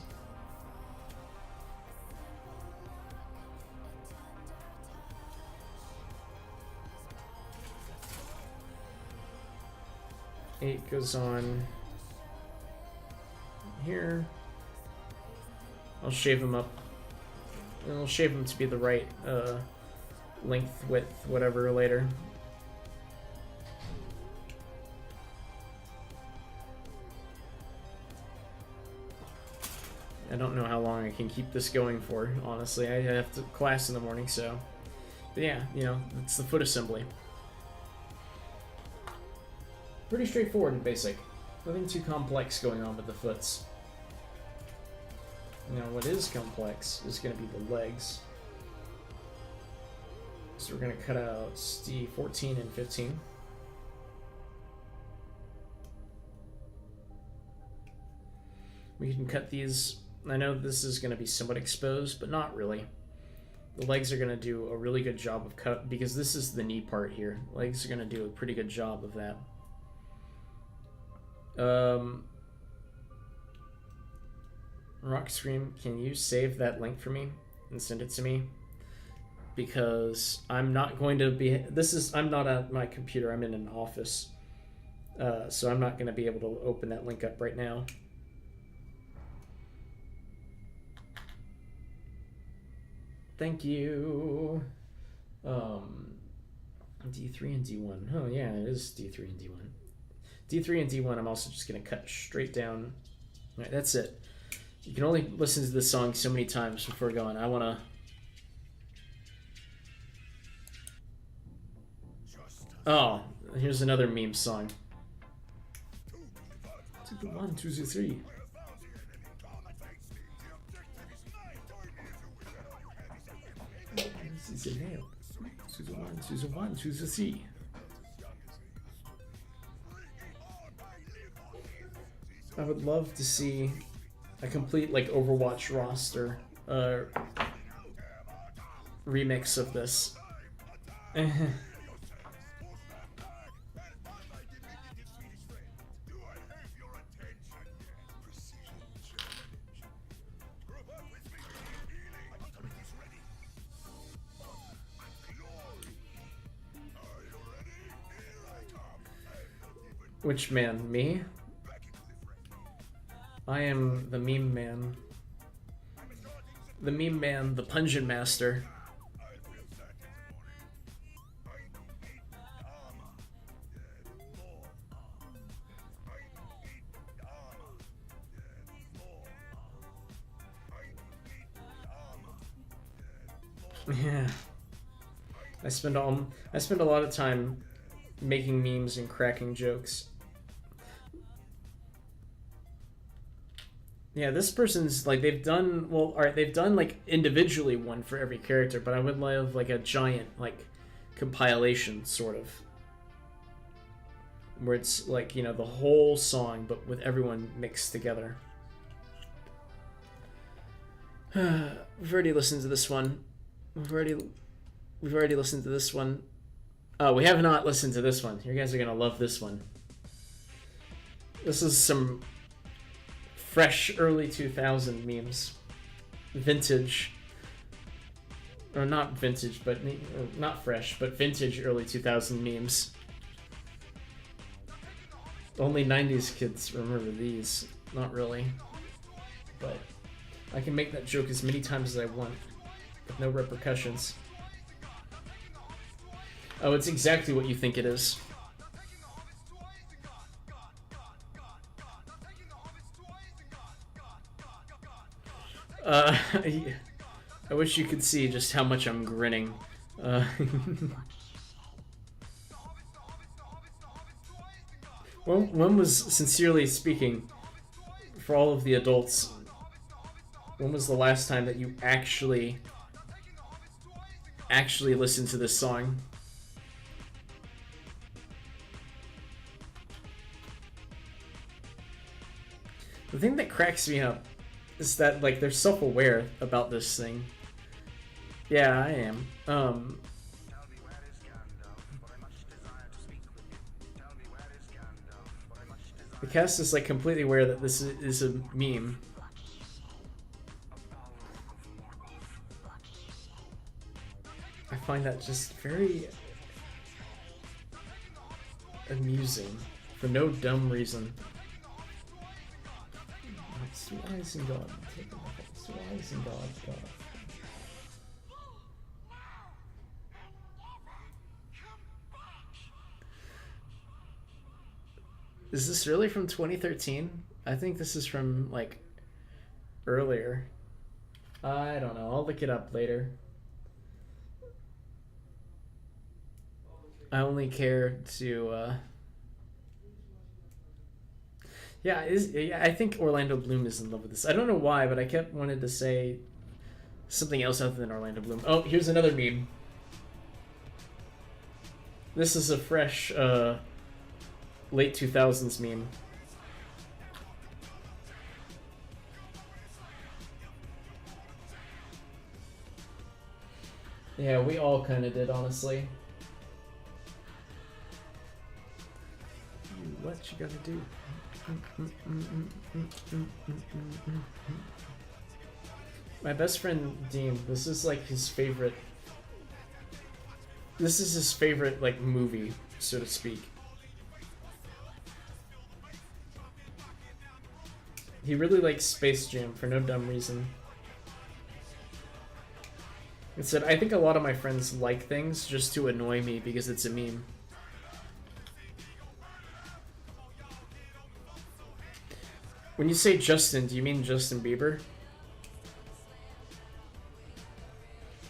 [SPEAKER 1] Eight goes on here. I'll shave them up. And I'll shave them to be the right length, width, whatever later. I don't know how long I can keep this going for, honestly. I have to class in the morning, so... But yeah, you know, it's the foot assembly. Pretty straightforward and basic. Nothing too complex going on with the foots. Now, what is complex is going to be the legs. So we're going to cut out D14 and 15. We can cut these. I know this is going to be somewhat exposed, but not really. The legs are going to do a really good job of cut, because this is the knee part here. Legs are going to do a pretty good job of that. Rock Scream, can you save that link for me and send it to me? Because I'm not going to be... I'm not at my computer, I'm in an office. So I'm not going to be able to open that link up right now. Thank you. D3 and D1. Oh yeah, it is D3 and D1. D3 and D1 I'm also just going to cut straight down. Alright, that's it. You can only listen to this song so many times before going, I want to... Oh, here's another meme song. To the 1, 2, 3. This is a nail. To the 1, to the 1, to the 3. I would love to see a complete like Overwatch roster remix of this. Which man? Me? I am the meme man. The meme man, the pungent master. Yeah. I spend a lot of time making memes and cracking jokes. Yeah, this person's like they've done they've done like individually one for every character, but I would love like a giant like compilation sort of, where it's like, you know, the whole song but with everyone mixed together. We've already listened to this one. We've already listened to this one. Oh, we have not listened to this one. You guys are gonna love this one. This is some fresh early 2000 memes. Vintage. Or not vintage, but not fresh, but vintage early 2000 memes. Only 90s kids remember these. Not really. But I can make that joke as many times as I want, with no repercussions. Oh, it's exactly what you think it is. I wish you could see just how much I'm grinning. When was, sincerely speaking, for all of the adults, when was the last time that you actually listened to this song? The thing that cracks me up is that, like, they're self-aware about this thing. Yeah, I am. The cast is, like, completely aware that this is a meme. I find that just very amusing for no dumb reason. Wise in God, wise in God. Is this really from 2013? I think this is from, like, earlier. I don't know. I'll look it up later. I only care to, Yeah, I think Orlando Bloom is in love with this. I don't know why, but I kept wanting to say something else other than Orlando Bloom. Oh, here's another meme. This is a fresh, late 2000s meme. Yeah, we all kind of did, honestly. What you gotta do? My best friend Dean, this is like his favorite. This is his favorite, like, movie, so to speak. He really likes Space Jam for no dumb reason. It said, I think a lot of my friends like things just to annoy me because it's a meme. When you say Justin, do you mean Justin Bieber?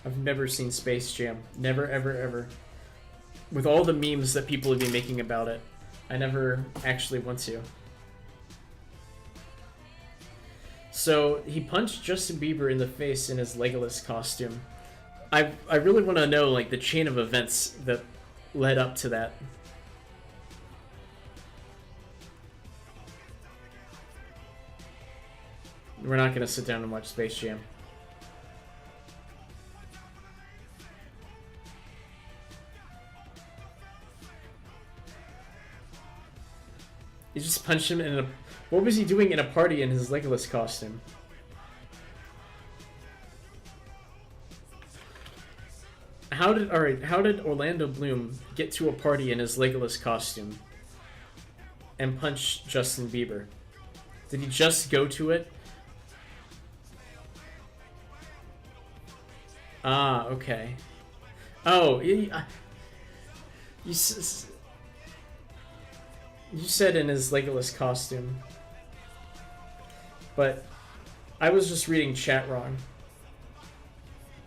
[SPEAKER 1] I've never seen Space Jam. Never, ever, ever. With all the memes that people have been making about it, I never actually want to. So, he punched Justin Bieber in the face in his Legolas costume. I really want to know, like, the chain of events that led up to that. We're not going to sit down and watch Space Jam. He just punched him in a... What was he doing in a party in his Legolas costume? How did Orlando Bloom get to a party in his Legolas costume and punch Justin Bieber? Did he just go to it? Ah, okay. Oh, you said in his Legolas costume, but I was just reading chat wrong.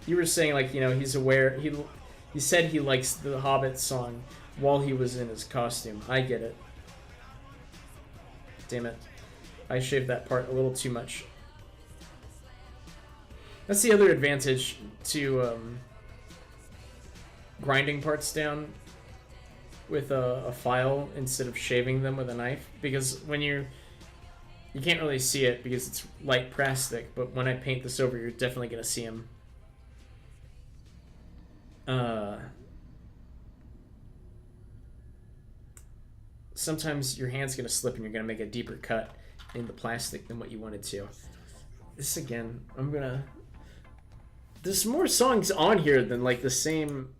[SPEAKER 1] You were saying, like, you know, he's aware. He said he likes the Hobbit song while he was in his costume. I get it. Damn it, I shaved that part a little too much. That's the other advantage to grinding parts down with a file instead of shaving them with a knife, because when you can't really see it because it's light plastic, but when I paint this over, you're definitely gonna see them. Sometimes your hand's gonna slip and you're gonna make a deeper cut in the plastic than what you wanted to. This again, there's more songs on here than, like, the same.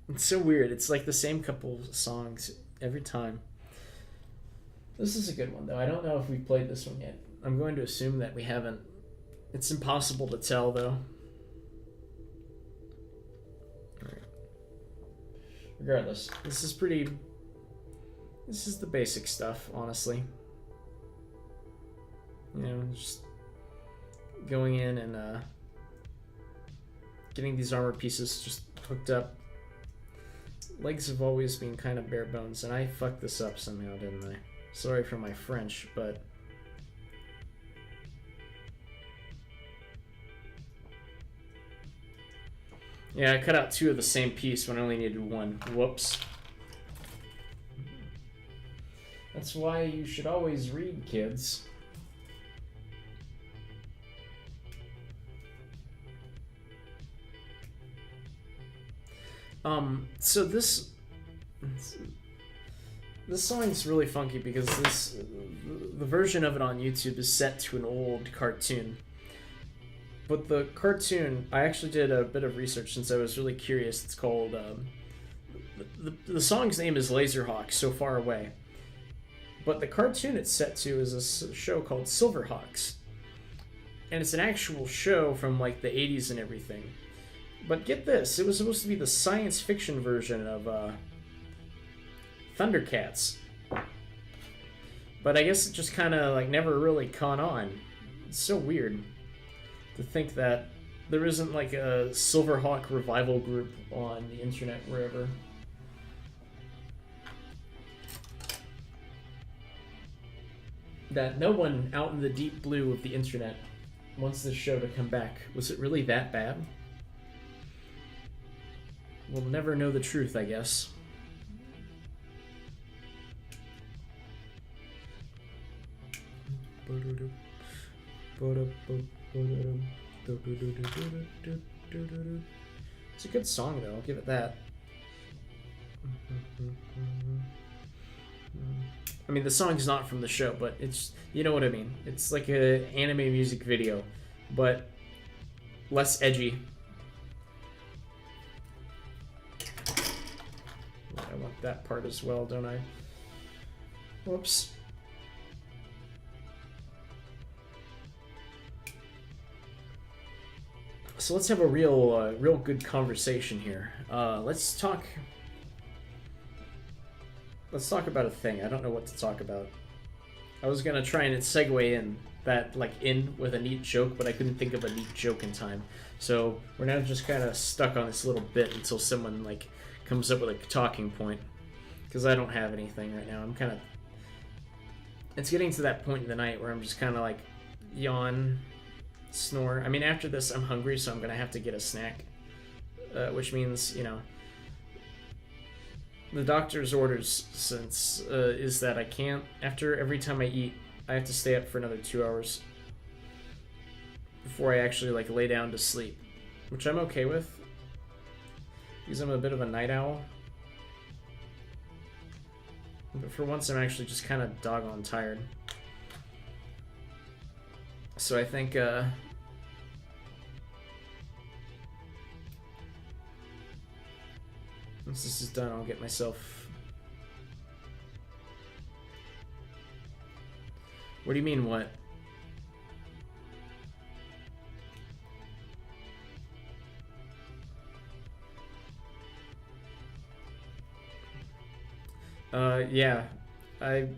[SPEAKER 1] It's so weird. It's like the same couple songs every time. This is a good one, though. I don't know if we've played this one yet. I'm going to assume that we haven't. It's impossible to tell, though. All right. Regardless, this is pretty This is the basic stuff, honestly. You know, just going in and getting these armor pieces just hooked up. Legs have always been kind of bare bones, and I fucked this up somehow, didn't I? Sorry for my French, but... yeah, I cut out 2 of the same piece when I only needed 1. Whoops. That's why you should always read, kids. So this song's really funky because the version of it on YouTube is set to an old cartoon. But the cartoon, I actually did a bit of research since I was really curious. It's called, the song's name is Laserhawk, So Far Away. But the cartoon it's set to is a show called Silverhawks. And it's an actual show from like the 80s and everything. But get this, it was supposed to be the science fiction version of Thundercats. But I guess it just kind of like never really caught on. It's so weird to think that there isn't like a Silverhawk revival group on the internet wherever. That no one out in the deep blue of the internet wants this show to come back. Was it really that bad? We'll never know the truth, I guess. It's a good song, though. I'll give it that. I mean, the song's not from the show, but it's... you know what I mean. It's like an anime music video, but less edgy. I want that part as well, don't I? Whoops. So let's have a real good conversation here. Let's talk about a thing. I don't know what to talk about. I was gonna try and segue in that, like, in with a neat joke, but I couldn't think of a neat joke in time. So we're now just kind of stuck on this little bit until someone, like, comes up with a talking point. Because I don't have anything right now. I'm kind of... it's getting to that point in the night where I'm just kind of, like, yawn, snore. I mean, after this, I'm hungry, so I'm gonna have to get a snack. Which means, you know... the doctor's orders since is that I can't, after every time I eat, I have to stay up for another 2 hours before I actually like lay down to sleep, which I'm okay with because I'm a bit of a night owl. But for once, I'm actually just kind of doggone tired. So I think once this is done, I'll get myself... what do you mean, what? Yeah. I've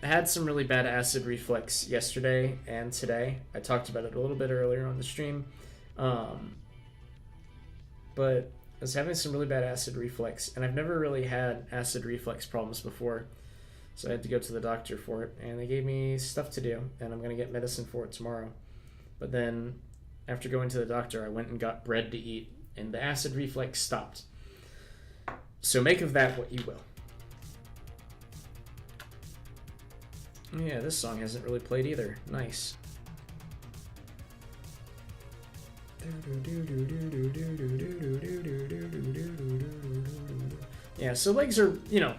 [SPEAKER 1] had some really bad acid reflux yesterday and today. I talked about it a little bit earlier on the stream. But I was having some really bad acid reflux, and I've never really had acid reflux problems before, so I had to go to the doctor for it, and they gave me stuff to do, and I'm going to get medicine for it tomorrow. But then, after going to the doctor, I went and got bread to eat, and the acid reflux stopped. So make of that what you will. Yeah, this song hasn't really played either. Nice. Yeah, so legs are, you know,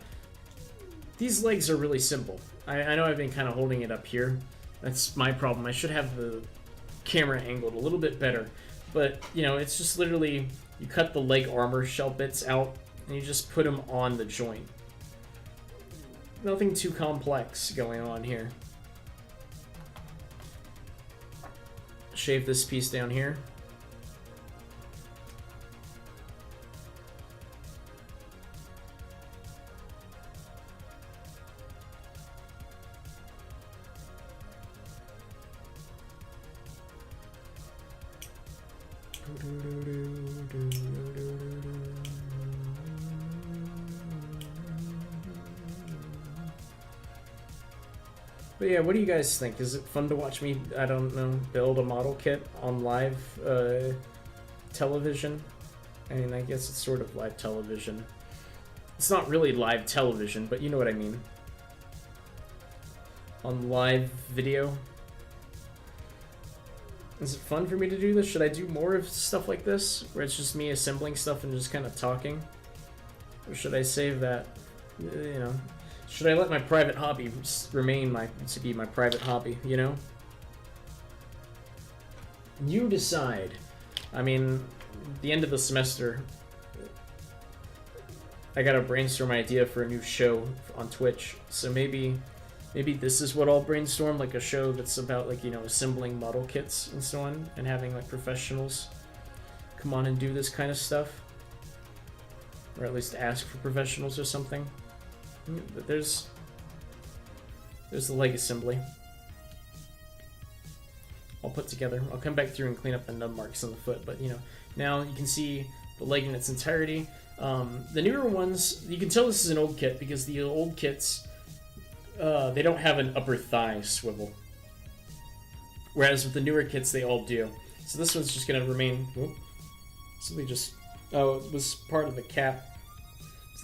[SPEAKER 1] these legs are really simple. I know I've been kind of holding it up here. That's my problem. I should have the camera angled a little bit better. But, you know, it's just literally, you cut the leg armor shell bits out, and you just put them on the joint. Nothing too complex going on here. Shave this piece down here. But yeah, what do you guys think? Is it fun to watch me, I don't know, build a model kit on live television? I mean, I guess it's sort of live television. It's not really live television, but you know what I mean. On live video. Is it fun for me to do this? Should I do more of stuff like this, where it's just me assembling stuff and just kind of talking? Or should I save that, you know? Should I let my private hobby remain to be my private hobby, you know? You decide. I mean, the end of the semester, I gotta brainstorm an idea for a new show on Twitch. So maybe this is what I'll brainstorm, like a show that's about, like, you know, assembling model kits and so on, and having like professionals come on and do this kind of stuff, or at least ask for professionals or something. But there's the leg assembly. I'll put together. I'll come back through and clean up the nub marks on the foot, but you know, now you can see the leg in its entirety. The newer ones, you can tell this is an old kit because the old kits, they don't have an upper thigh swivel, whereas with the newer kits they all do. So this one's just gonna remain. Simply just. Oh, it was part of the cap.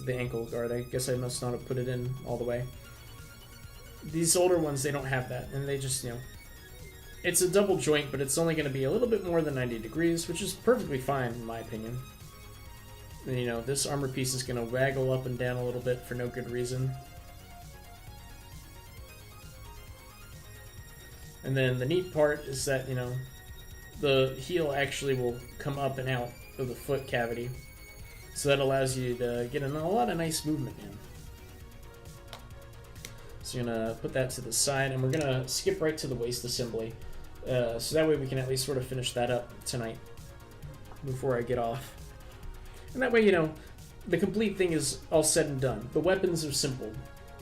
[SPEAKER 1] The ankle guard. I guess I must not have put it in all the way. These older ones, they don't have that, and they just, you know, it's a double joint, but it's only going to be a little bit more than 90 degrees, which is perfectly fine in my opinion. And, you know, this armor piece is going to waggle up and down a little bit for no good reason. And then the neat part is that, you know, the heel actually will come up and out of the foot cavity. So that allows you to get in a lot of nice movement in. So you're going to put that to the side, and we're going to skip right to the waist assembly. So that way we can at least sort of finish that up tonight before I get off. And that way, you know, the complete thing is all said and done. The weapons are simple.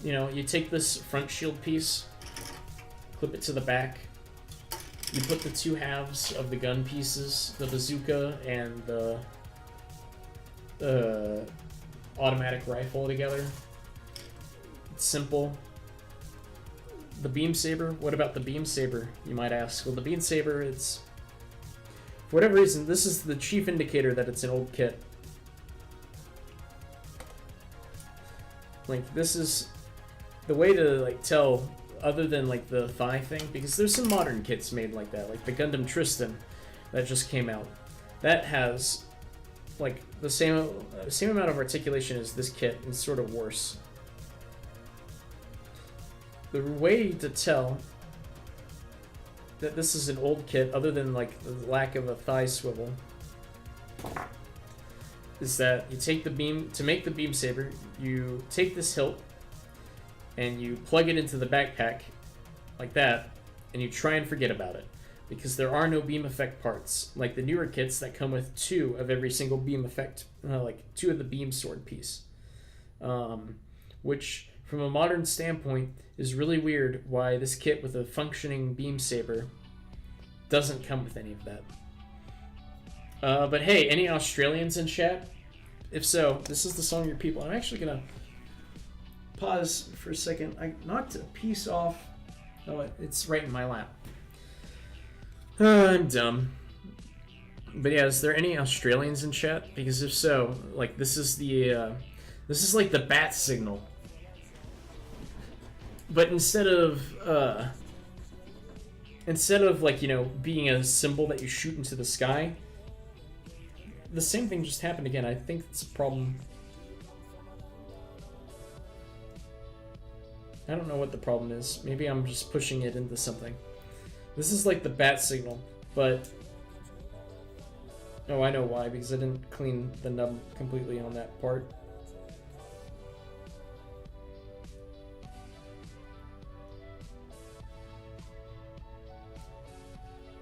[SPEAKER 1] You know, you take this front shield piece, clip it to the back. You put the two halves of the gun pieces, the bazooka and the automatic rifle together. It's simple. The beam saber. What about the beam saber, you might ask? Well, the beam saber, it's, for whatever reason, this is the chief indicator that it's an old kit. Like, this is the way to, like, tell, other than, like, the thigh thing, because there's some modern kits made like that, like the Gundam Tristan that just came out. That has, like, the same amount of articulation as this kit, and sort of worse. The way to tell that this is an old kit, other than, like, the lack of a thigh swivel, is that you take the beam, to make the beam saber, you take this hilt, and you plug it into the backpack, like that, and you try and forget about it. Because there are no beam effect parts, like the newer kits that come with 2 of every single beam effect, like 2 of the beam sword piece. Which, from a modern standpoint, is really weird why this kit with a functioning beam saber doesn't come with any of that. But hey, any Australians in chat? If so, this is the song of your people. I'm actually gonna pause for a second. I knocked a piece off. Oh, it's right in my lap. I'm dumb. But yeah, is there any Australians in chat? Because if so, like, this is the, this is like the bat signal. But instead of like, you know, being a symbol that you shoot into the sky, the same thing just happened again. I think it's a problem. I don't know what the problem is. Maybe I'm just pushing it into something. This is like the bat signal, but... Oh, I know why, because I didn't clean the nub completely on that part.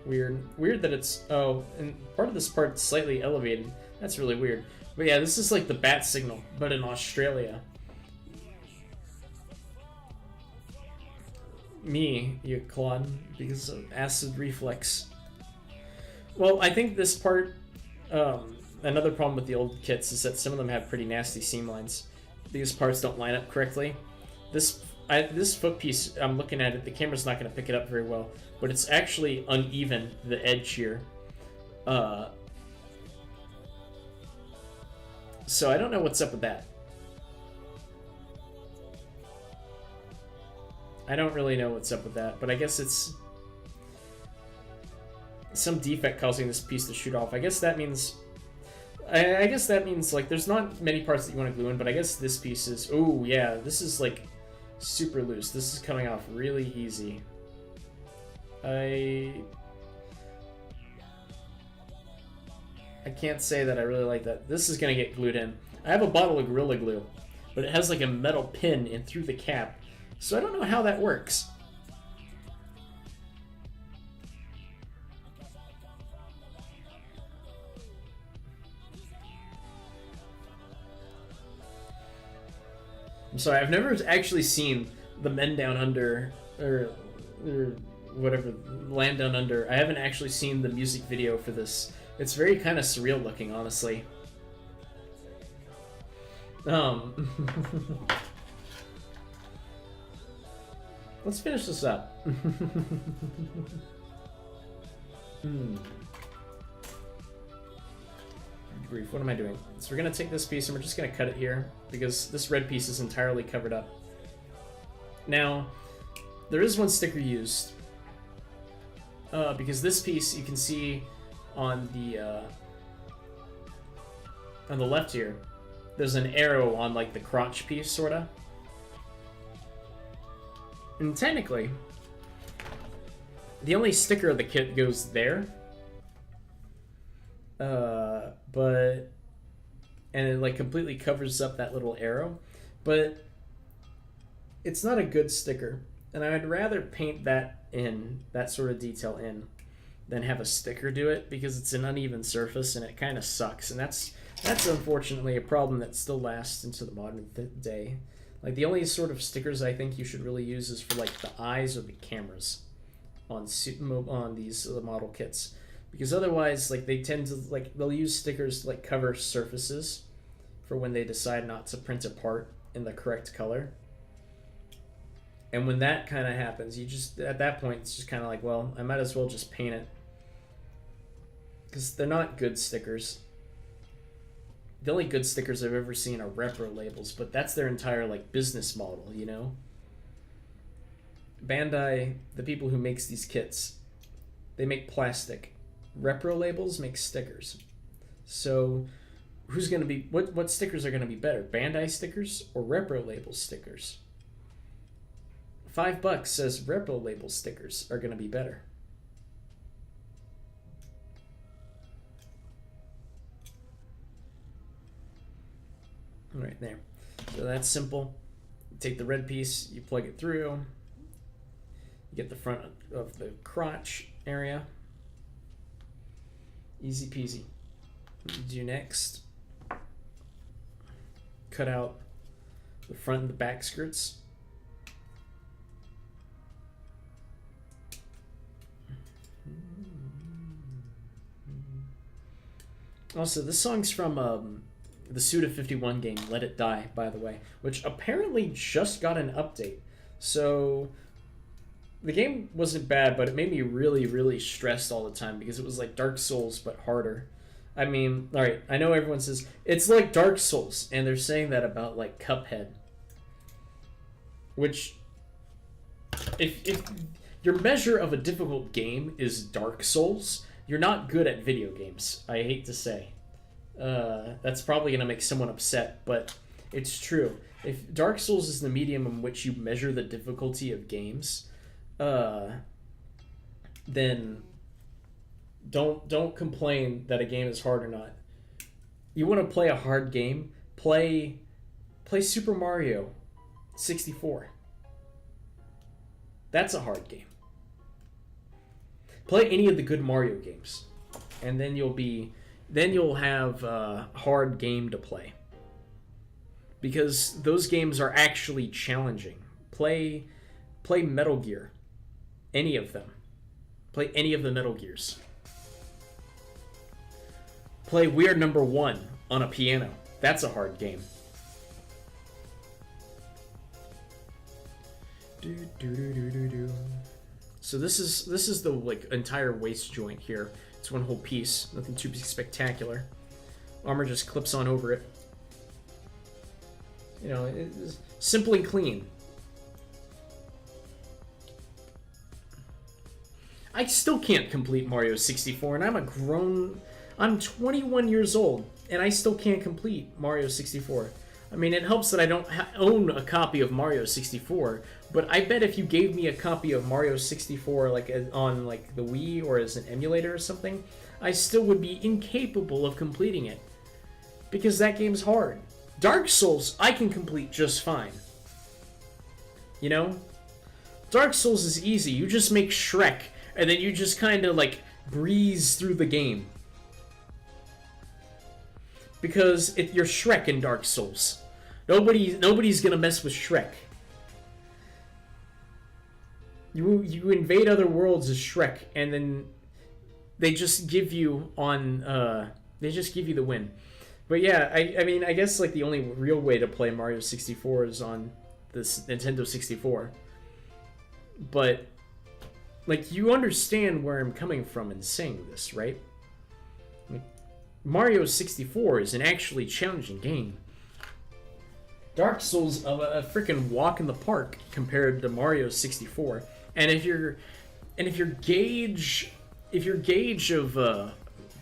[SPEAKER 1] Weird. Weird that it's... Oh, and part of this part's slightly elevated. That's really weird. But yeah, this is like the bat signal, but in Australia. Me, you clod, because of acid reflex. Well, I think this part Another problem with the old kits is that some of them have pretty nasty seam lines. These parts don't line up correctly. This foot piece, I'm looking at it, the camera's not going to pick it up very well, but it's actually uneven, the edge here. So I don't know what's up with that. I don't really know what's up with that, but I guess it's some defect causing this piece to shoot off. I guess that means... I guess that means, like, there's not many parts that you want to glue in, but I guess this piece is... Oh, yeah, this is, like, super loose. This is coming off really easy. I can't say that I really like that. This is going to get glued in. I have a bottle of Gorilla Glue, but it has, like, a metal pin in through the cap, so I don't know how that works. I'm sorry, I've never actually seen the Men Down Under, or whatever, Land Down Under. I haven't actually seen the music video for this. It's very kind of surreal looking, honestly. Let's finish this up. Grief, what am I doing? So we're going to take this piece and we're just going to cut it here because this red piece is entirely covered up. Now, there is one sticker used because this piece you can see on the left here. There's an arrow on like the crotch piece, sorta. And technically, the only sticker of the kit goes there. And it like completely covers up that little arrow, but it's not a good sticker, and I'd rather paint that sort of detail in than have a sticker do it because it's an uneven surface and it kind of sucks, and that's unfortunately a problem that still lasts into the modern day. Like the only sort of stickers I think you should really use is for like the eyes or the cameras on these model kits. Because otherwise, like they tend to they'll use stickers to like cover surfaces for when they decide not to print a part in the correct color. And when that kind of happens, you just at that point it's just kind of like, well, I might as well just paint it because they're not good stickers. The only good stickers I've ever seen are repro labels, but that's their entire like business model, you know. Bandai, the people who makes these kits, they make plastic. Repro labels make stickers. So who's going to be what stickers are going to be better? Bandai stickers or repro label stickers? $5 says repro label stickers are going to be better. Right there. So that's simple. You take the red piece, you plug it through. You get the front of the crotch area. Easy peasy. What you do next, cut out the front and the back skirts. Also, this song's from the Suda51 game, Let It Die, by the way, which apparently just got an update. So the game wasn't bad, but it made me really, really stressed all the time because it was like Dark Souls, but harder. I mean, alright, I know everyone says, it's like Dark Souls, and they're saying that about, like, Cuphead. Which, if your measure of a difficult game is Dark Souls, you're not good at video games, I hate to say. That's probably going to make someone upset, but it's true. If Dark Souls is the medium in which you measure the difficulty of games, then don't complain that a game is hard or not. You want to play a hard game? Play Super Mario 64. That's a hard game. Play any of the good Mario games, and then you'll have a hard game to play. Because those games are actually challenging. Play Metal Gear. Any of them. Play any of the Metal Gears. Play Weird Number 1 on a piano. That's a hard game. So this is the like entire waist joint here. It's one whole piece. Nothing too spectacular. Armor just clips on over it. You know, it's simple and clean. I still can't complete Mario 64, and I'm 21 years old, and I still can't complete Mario 64. I mean, it helps that I don't own a copy of Mario 64, but I bet if you gave me a copy of Mario 64 like on like the Wii or as an emulator or something, I still would be incapable of completing it. Because that game's hard. Dark Souls, I can complete just fine. You know? Dark Souls is easy. You just make Shrek, and then you just kind of like breeze through the game. Because you're Shrek in Dark Souls. Nobody's gonna mess with Shrek. You invade other worlds as Shrek, and then they just give you the win. But yeah, I mean, I guess like the only real way to play Mario 64 is on this Nintendo 64. But like, you understand where I'm coming from in saying this, right? Like, Mario 64 is an actually challenging game. Dark Souls a freaking walk in the park compared to Mario 64. And if your gauge of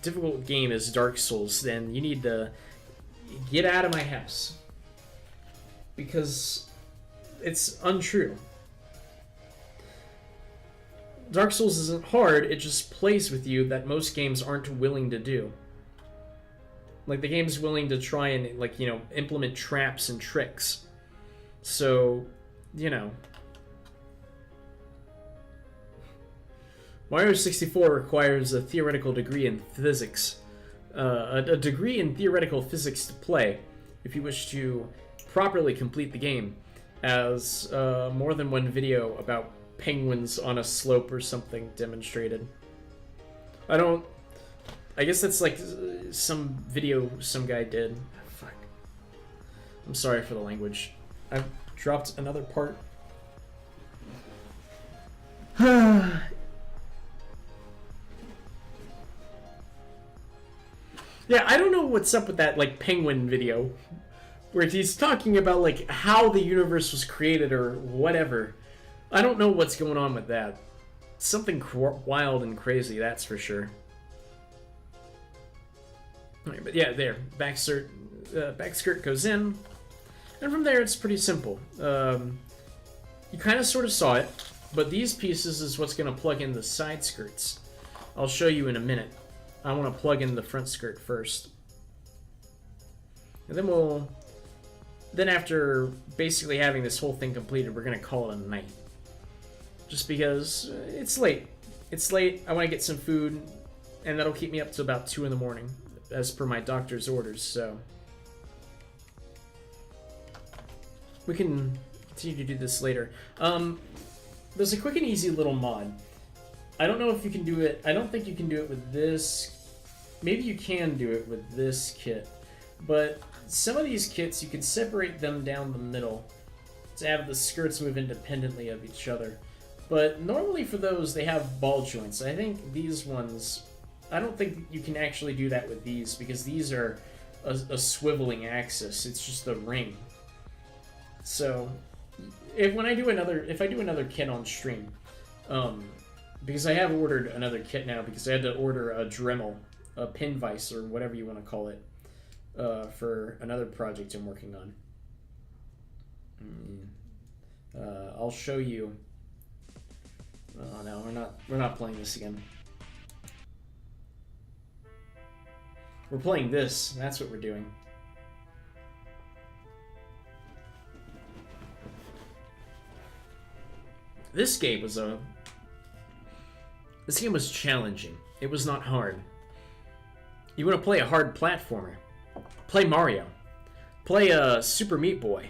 [SPEAKER 1] difficult game is Dark Souls, then you need to get out of my house, because it's untrue. Dark Souls isn't hard, it just plays with you that most games aren't willing to do. Like, the game's willing to try and, like, you know, implement traps and tricks. So, you know. Mario 64 requires a theoretical degree in physics. A degree in theoretical physics to play, if you wish to properly complete the game, as more than one video about penguins on a slope or something demonstrated. I guess that's like some video some guy did. Fuck. I'm sorry for the language. I've dropped another part. Yeah, I don't know what's up with that, like, penguin video, where he's talking about, like, how the universe was created or whatever. I don't know what's going on with that. Something wild and crazy, that's for sure. Alright, but yeah, there. Back skirt goes in, and from there it's pretty simple. You kind of sort of saw it, but these pieces is what's going to plug in the side skirts. I'll show you in a minute. I want to plug in the front skirt first. And then after basically having this whole thing completed, we're going to call it a night. Just because it's late. It's late, I want to get some food, and that'll keep me up to about 2 in the morning, as per my doctor's orders, so. We can continue to do this later. There's a quick and easy little mod. I don't know if you can do it. I don't think you can do it with this. Maybe you can do it with this kit. But some of these kits, you can separate them down the middle to have the skirts move independently of each other. But normally for those, they have ball joints. I think these ones, I don't think you can actually do that with these, because these are a swiveling axis. It's just a ring. So if I do another kit on stream, because I have ordered another kit now, because I had to order a Dremel, a pin vise, or whatever you want to call it, for another project I'm working on. I'll show you. Oh no, we're not playing this again. We're playing this. That's what we're doing. This game was challenging. It was not hard. You want to play a hard platformer? Play Mario. Play Super Meat Boy.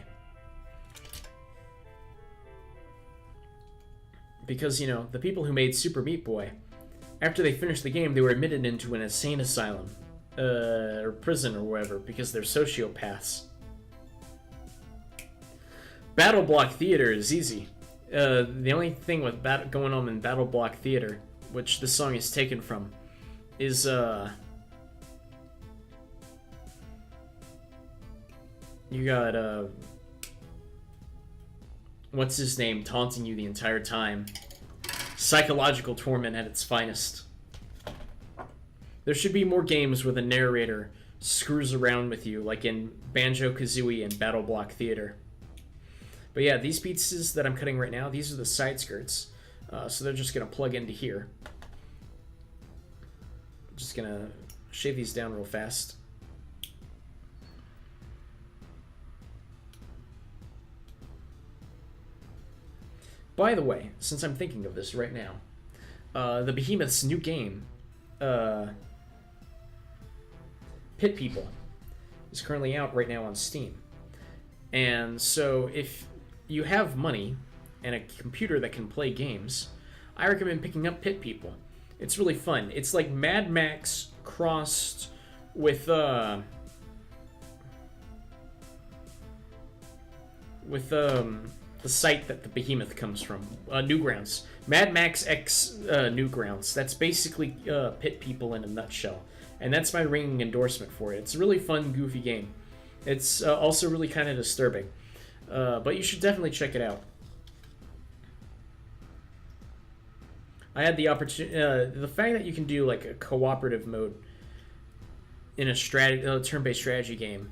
[SPEAKER 1] Because, you know, the people who made Super Meat Boy, after they finished the game, they were admitted into an insane asylum. or prison or whatever because they're sociopaths. Battle Block Theater is easy. The only thing with going on in Battle Block Theater, which this song is taken from, is you got what's his name taunting you the entire time. Psychological torment at its finest. There should be more games where the narrator screws around with you, like in Banjo-Kazooie and Battle Block Theater. But yeah, these pieces that I'm cutting right now, these are the side skirts. So they're just going to plug into here. Just going to shave these down real fast. By the way, since I'm thinking of this right now, the Behemoth's new game, Pit People, is currently out right now on Steam. And so if you have money and a computer that can play games, I recommend picking up Pit People. It's really fun. It's like Mad Max crossed with the site that the Behemoth comes from, Newgrounds. Mad Max X Newgrounds. That's basically Pit People in a nutshell. And that's my ringing endorsement for it. It's a really fun, goofy game. It's also really kind of disturbing. But you should definitely check it out. I had the opportunity... the fact that you can do like a cooperative mode in a turn-based strategy game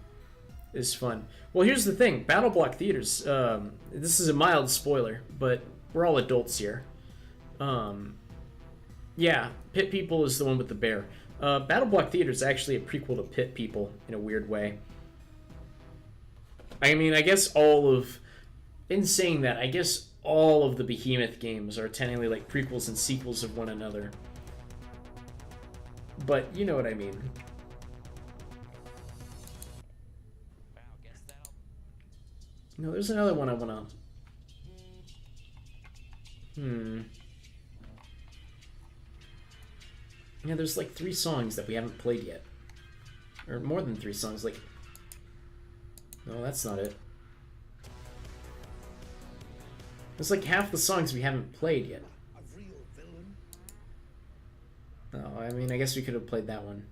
[SPEAKER 1] is fun. Well, here's the thing. Battle Block Theaters, this is a mild spoiler, but we're all adults here. Yeah, Pit People is the one with the bear. Battle Block Theater is actually a prequel to Pit People in a weird way. I mean, I guess in saying that, I guess all of the Behemoth games are technically like prequels and sequels of one another. But you know what I mean. No, there's another one I wanna... Yeah, there's like 3 songs that we haven't played yet. Or more than 3 songs, like... No, that's not it. There's like half the songs we haven't played yet. Oh, I mean, I guess we could have played that one.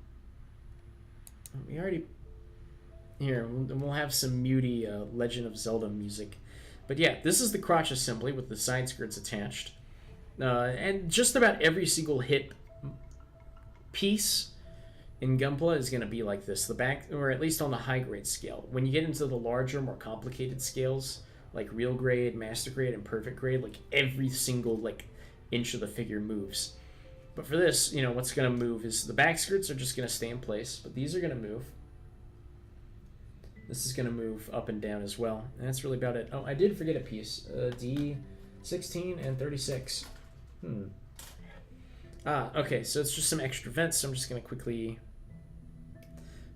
[SPEAKER 1] We already... Here, we'll have some muty Legend of Zelda music. But yeah, this is the crotch assembly with the side skirts attached. And just about every single hit piece in Gunpla is going to be like this. The back, or at least on the high grade scale. When you get into the larger, more complicated scales, like real grade, master grade, and perfect grade, like every single like inch of the figure moves. But for this, you know, what's going to move is the back skirts are just going to stay in place, but these are going to move. This is going to move up and down as well. And that's really about it. Oh, I did forget a piece. D16 and 36. Okay, so it's just some extra vents, so I'm just going to quickly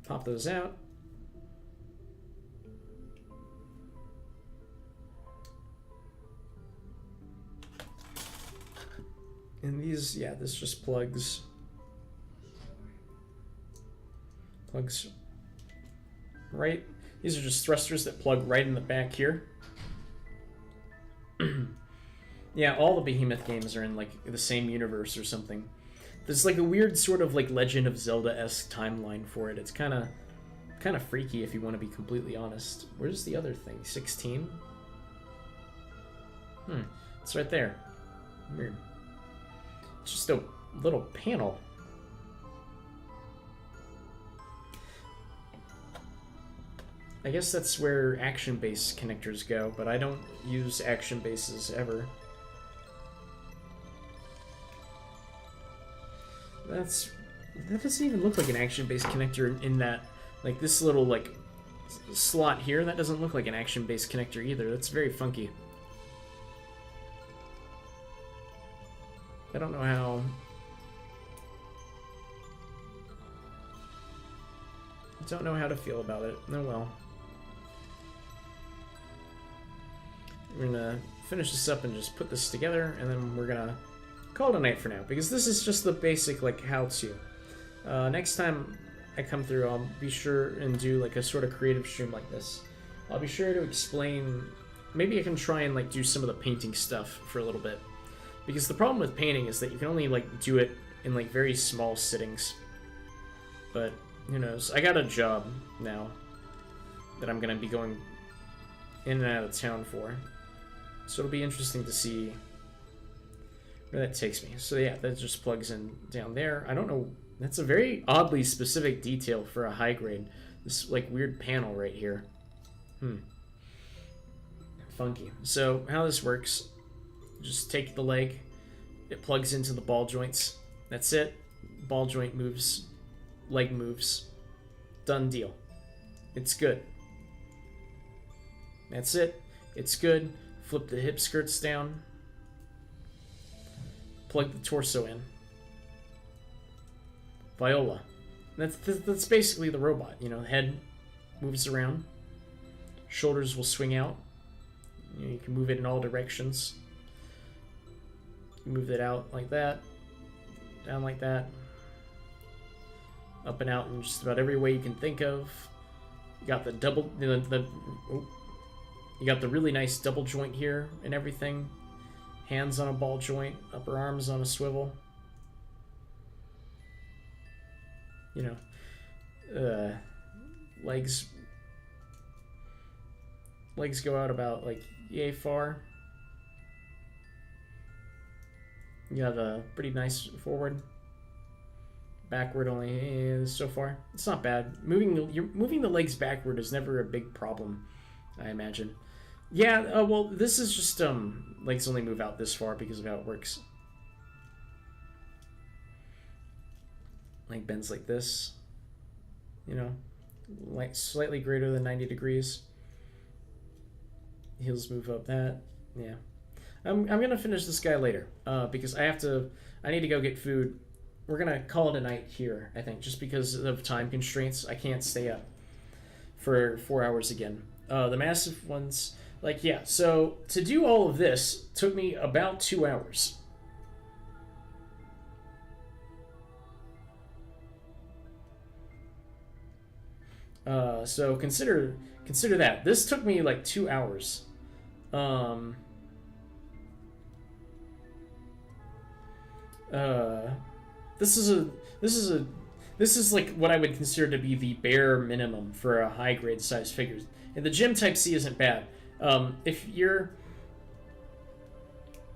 [SPEAKER 1] pop those out. And these, yeah, this just plugs right. These are just thrusters that plug right in the back here. Yeah, all the Behemoth games are in like the same universe or something. There's like a weird sort of like Legend of Zelda-esque timeline for it. It's kind of freaky if you want to be completely honest. Where's the other thing? 16? It's right there. Weird. It's just a little panel. I guess that's where action-based connectors go, but I don't use action bases ever. That doesn't even look like an action-based connector in that, like this little like slot here. That doesn't look like an action-based connector either. That's very funky. I don't know how. I don't know how to feel about it. Oh well. We're gonna finish this up and just put this together, and then we're gonna call it a night for now, because this is just the basic like how-to. Next time I come through, I'll be sure and do like a sort of creative stream like this. I'll be sure to explain. Maybe I can try and like do some of the painting stuff for a little bit, because the problem with painting is that you can only like do it in like very small sittings. But who knows? I got a job now that I'm gonna be going in and out of town for, so it'll be interesting to see where that takes me. So yeah, that just plugs in down there. I don't know. That's a very oddly specific detail for a high grade. This like weird panel right here. Funky. So how this works, just take the leg, it plugs into the ball joints. That's it. Ball joint moves, leg moves. Done deal. It's good. That's it. It's good. Flip the hip skirts down. Plug the torso in. Viola. That's basically the robot. You know, head moves around. Shoulders will swing out. You can move it in all directions. Move it out like that. Down like that. Up and out in just about every way you can think of. You got the double... You got the really nice double joint here and everything. Hands on a ball joint. Upper arms on a swivel. You know. Legs go out about like yay far. You have a pretty nice forward. Backward only so far. It's not bad. Moving the legs backward is never a big problem, I imagine. Yeah, well, this is just legs only move out this far because of how it works. Leg bends like this. You know, like slightly greater than 90 degrees. Heels move up that. Yeah. I'm gonna finish this guy later, because I need to go get food. We're gonna call it a night here, I think, just because of time constraints. I can't stay up for 4 hours again. The massive ones, like, yeah, so to do all of this took me about 2 hours. So consider that. This took me like 2 hours. This is like what I would consider to be the bare minimum for a high grade size figure. And the gym type C isn't bad. If you're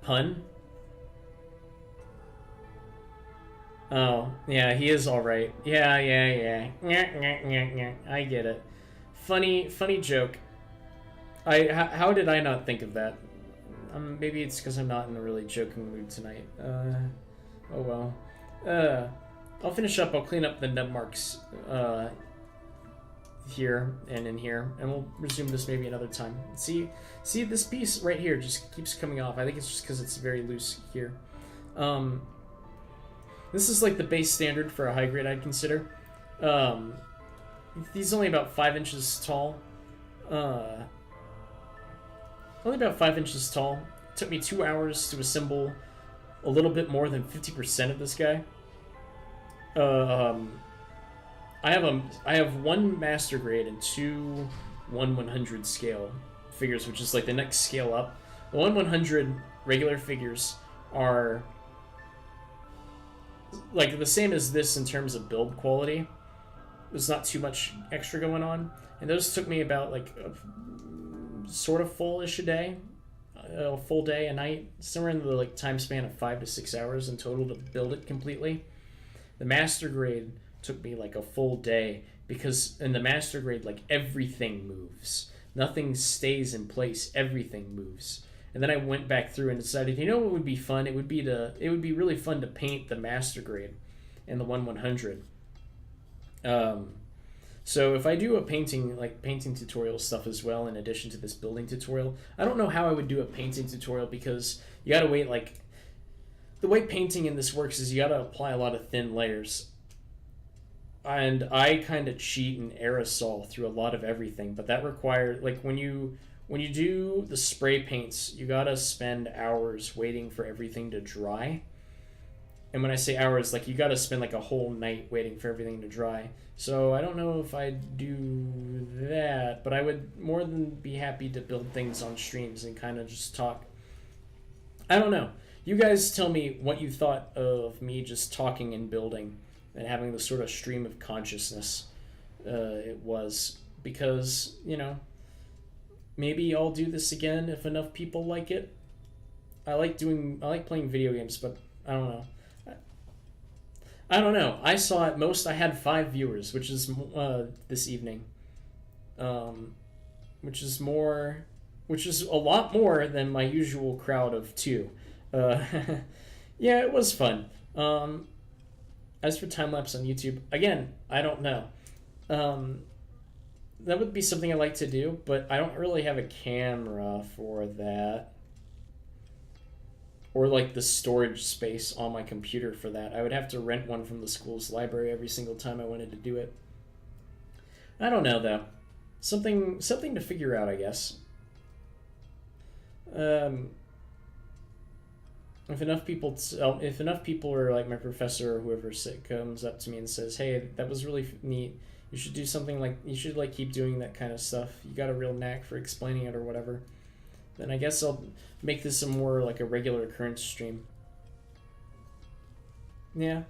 [SPEAKER 1] Hun. Oh, yeah, he is alright. Yeah. I get it. Funny joke. How did I not think of that? Maybe it's because I'm not in a really joking mood tonight. Oh well. I'll finish up. I'll clean up the nub marks here and in here, and we'll resume this maybe another time. See this piece right here just keeps coming off. I think it's just because it's very loose here. This is like the base standard for a high grade, I'd consider. He's only about 5 inches tall. Only about 5 inches tall. It took me 2 hours to assemble a little bit more than 50% of this guy. I have one master grade and two 1/100 scale figures, which is like the next scale up. The 1/100 regular figures are like the same as this in terms of build quality. There's not too much extra going on, and those took me about like a sort of full-ish a day, a full day, a night, somewhere in the like time span of 5 to 6 hours in total to build it completely. The master grade took me like a full day because in the master grade, like everything moves, nothing stays in place, everything moves. And then I went back through and decided, you know what would be fun? It would be really fun to paint the master grade and the 1/100. So if I do a painting tutorial stuff as well, in addition to this building tutorial, I don't know how I would do a painting tutorial because you gotta wait, like, the way painting in this works is you gotta apply a lot of thin layers. And I kind of cheat and aerosol through a lot of everything, but that requires, like, when you do the spray paints, you gotta spend hours waiting for everything to dry. And when I say hours, like you got to spend like a whole night waiting for everything to dry. So I don't know if I'd do that, but I would more than be happy to build things on streams and kind of just talk. I don't know. You guys tell me what you thought of me just talking and building and having the sort of stream of consciousness it was. Because, you know, maybe I'll do this again if enough people like it. I like playing video games, but I don't know. I don't know. I saw at most I had 5 viewers, which is this evening, which is a lot more than my usual crowd of 2. Yeah, it was fun. As for time lapse on YouTube, again, I don't know. That would be something I like to do, but I don't really have a camera for that. Or like the storage space on my computer for that. I would have to rent one from the school's library every single time I wanted to do it. I don't know though. Something to figure out, I guess. If enough people or like my professor or whoever comes up to me and says, "Hey, that was really neat. You should do something like you should like keep doing that kind of stuff. You got a real knack for explaining it or whatever." Then I guess I'll make this a more like a regular occurrence stream. Yeah,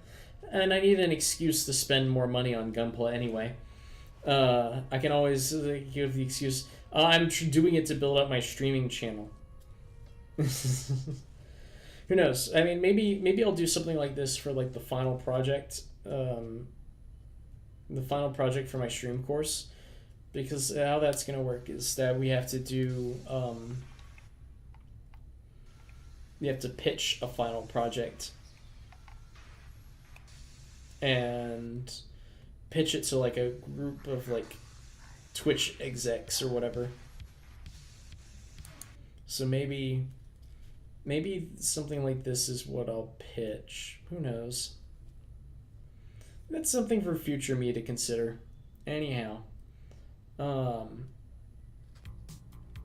[SPEAKER 1] and I need an excuse to spend more money on Gunpla anyway. I can always give the excuse, I'm doing it to build up my streaming channel. Who knows? I mean, maybe I'll do something like this for like the final project. The final project for my stream course. Because how that's going to work is that we have to do... we have to pitch a final project and pitch it to like a group of like Twitch execs or whatever. So maybe something like this is what I'll pitch. Who knows? That's something for future me to consider. Anyhow. Yeah,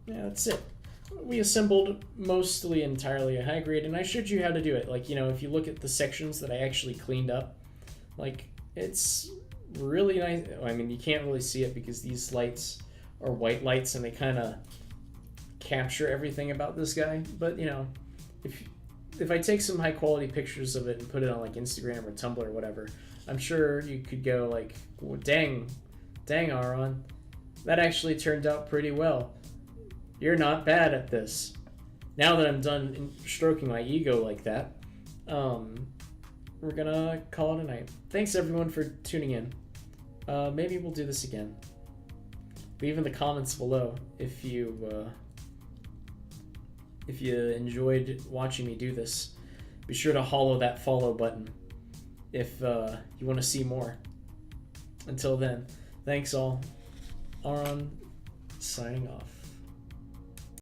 [SPEAKER 1] that's it. We assembled mostly entirely a high grade, and I showed you how to do it. Like, you know, if you look at the sections that I actually cleaned up, like, it's really nice. I mean, you can't really see it because these lights are white lights and they kind of capture everything about this guy. But, you know, if I take some high quality pictures of it and put it on like Instagram or Tumblr or whatever, I'm sure you could go like, well, dang AuRon, that actually turned out pretty well. You're not bad at this. Now that I'm done stroking my ego like that, we're gonna call it a night. Thanks everyone for tuning in. Maybe we'll do this again. Leave in the comments below if you enjoyed watching me do this. Be sure to hollow that follow button if you want to see more. Until then, thanks all. AuRon signing off.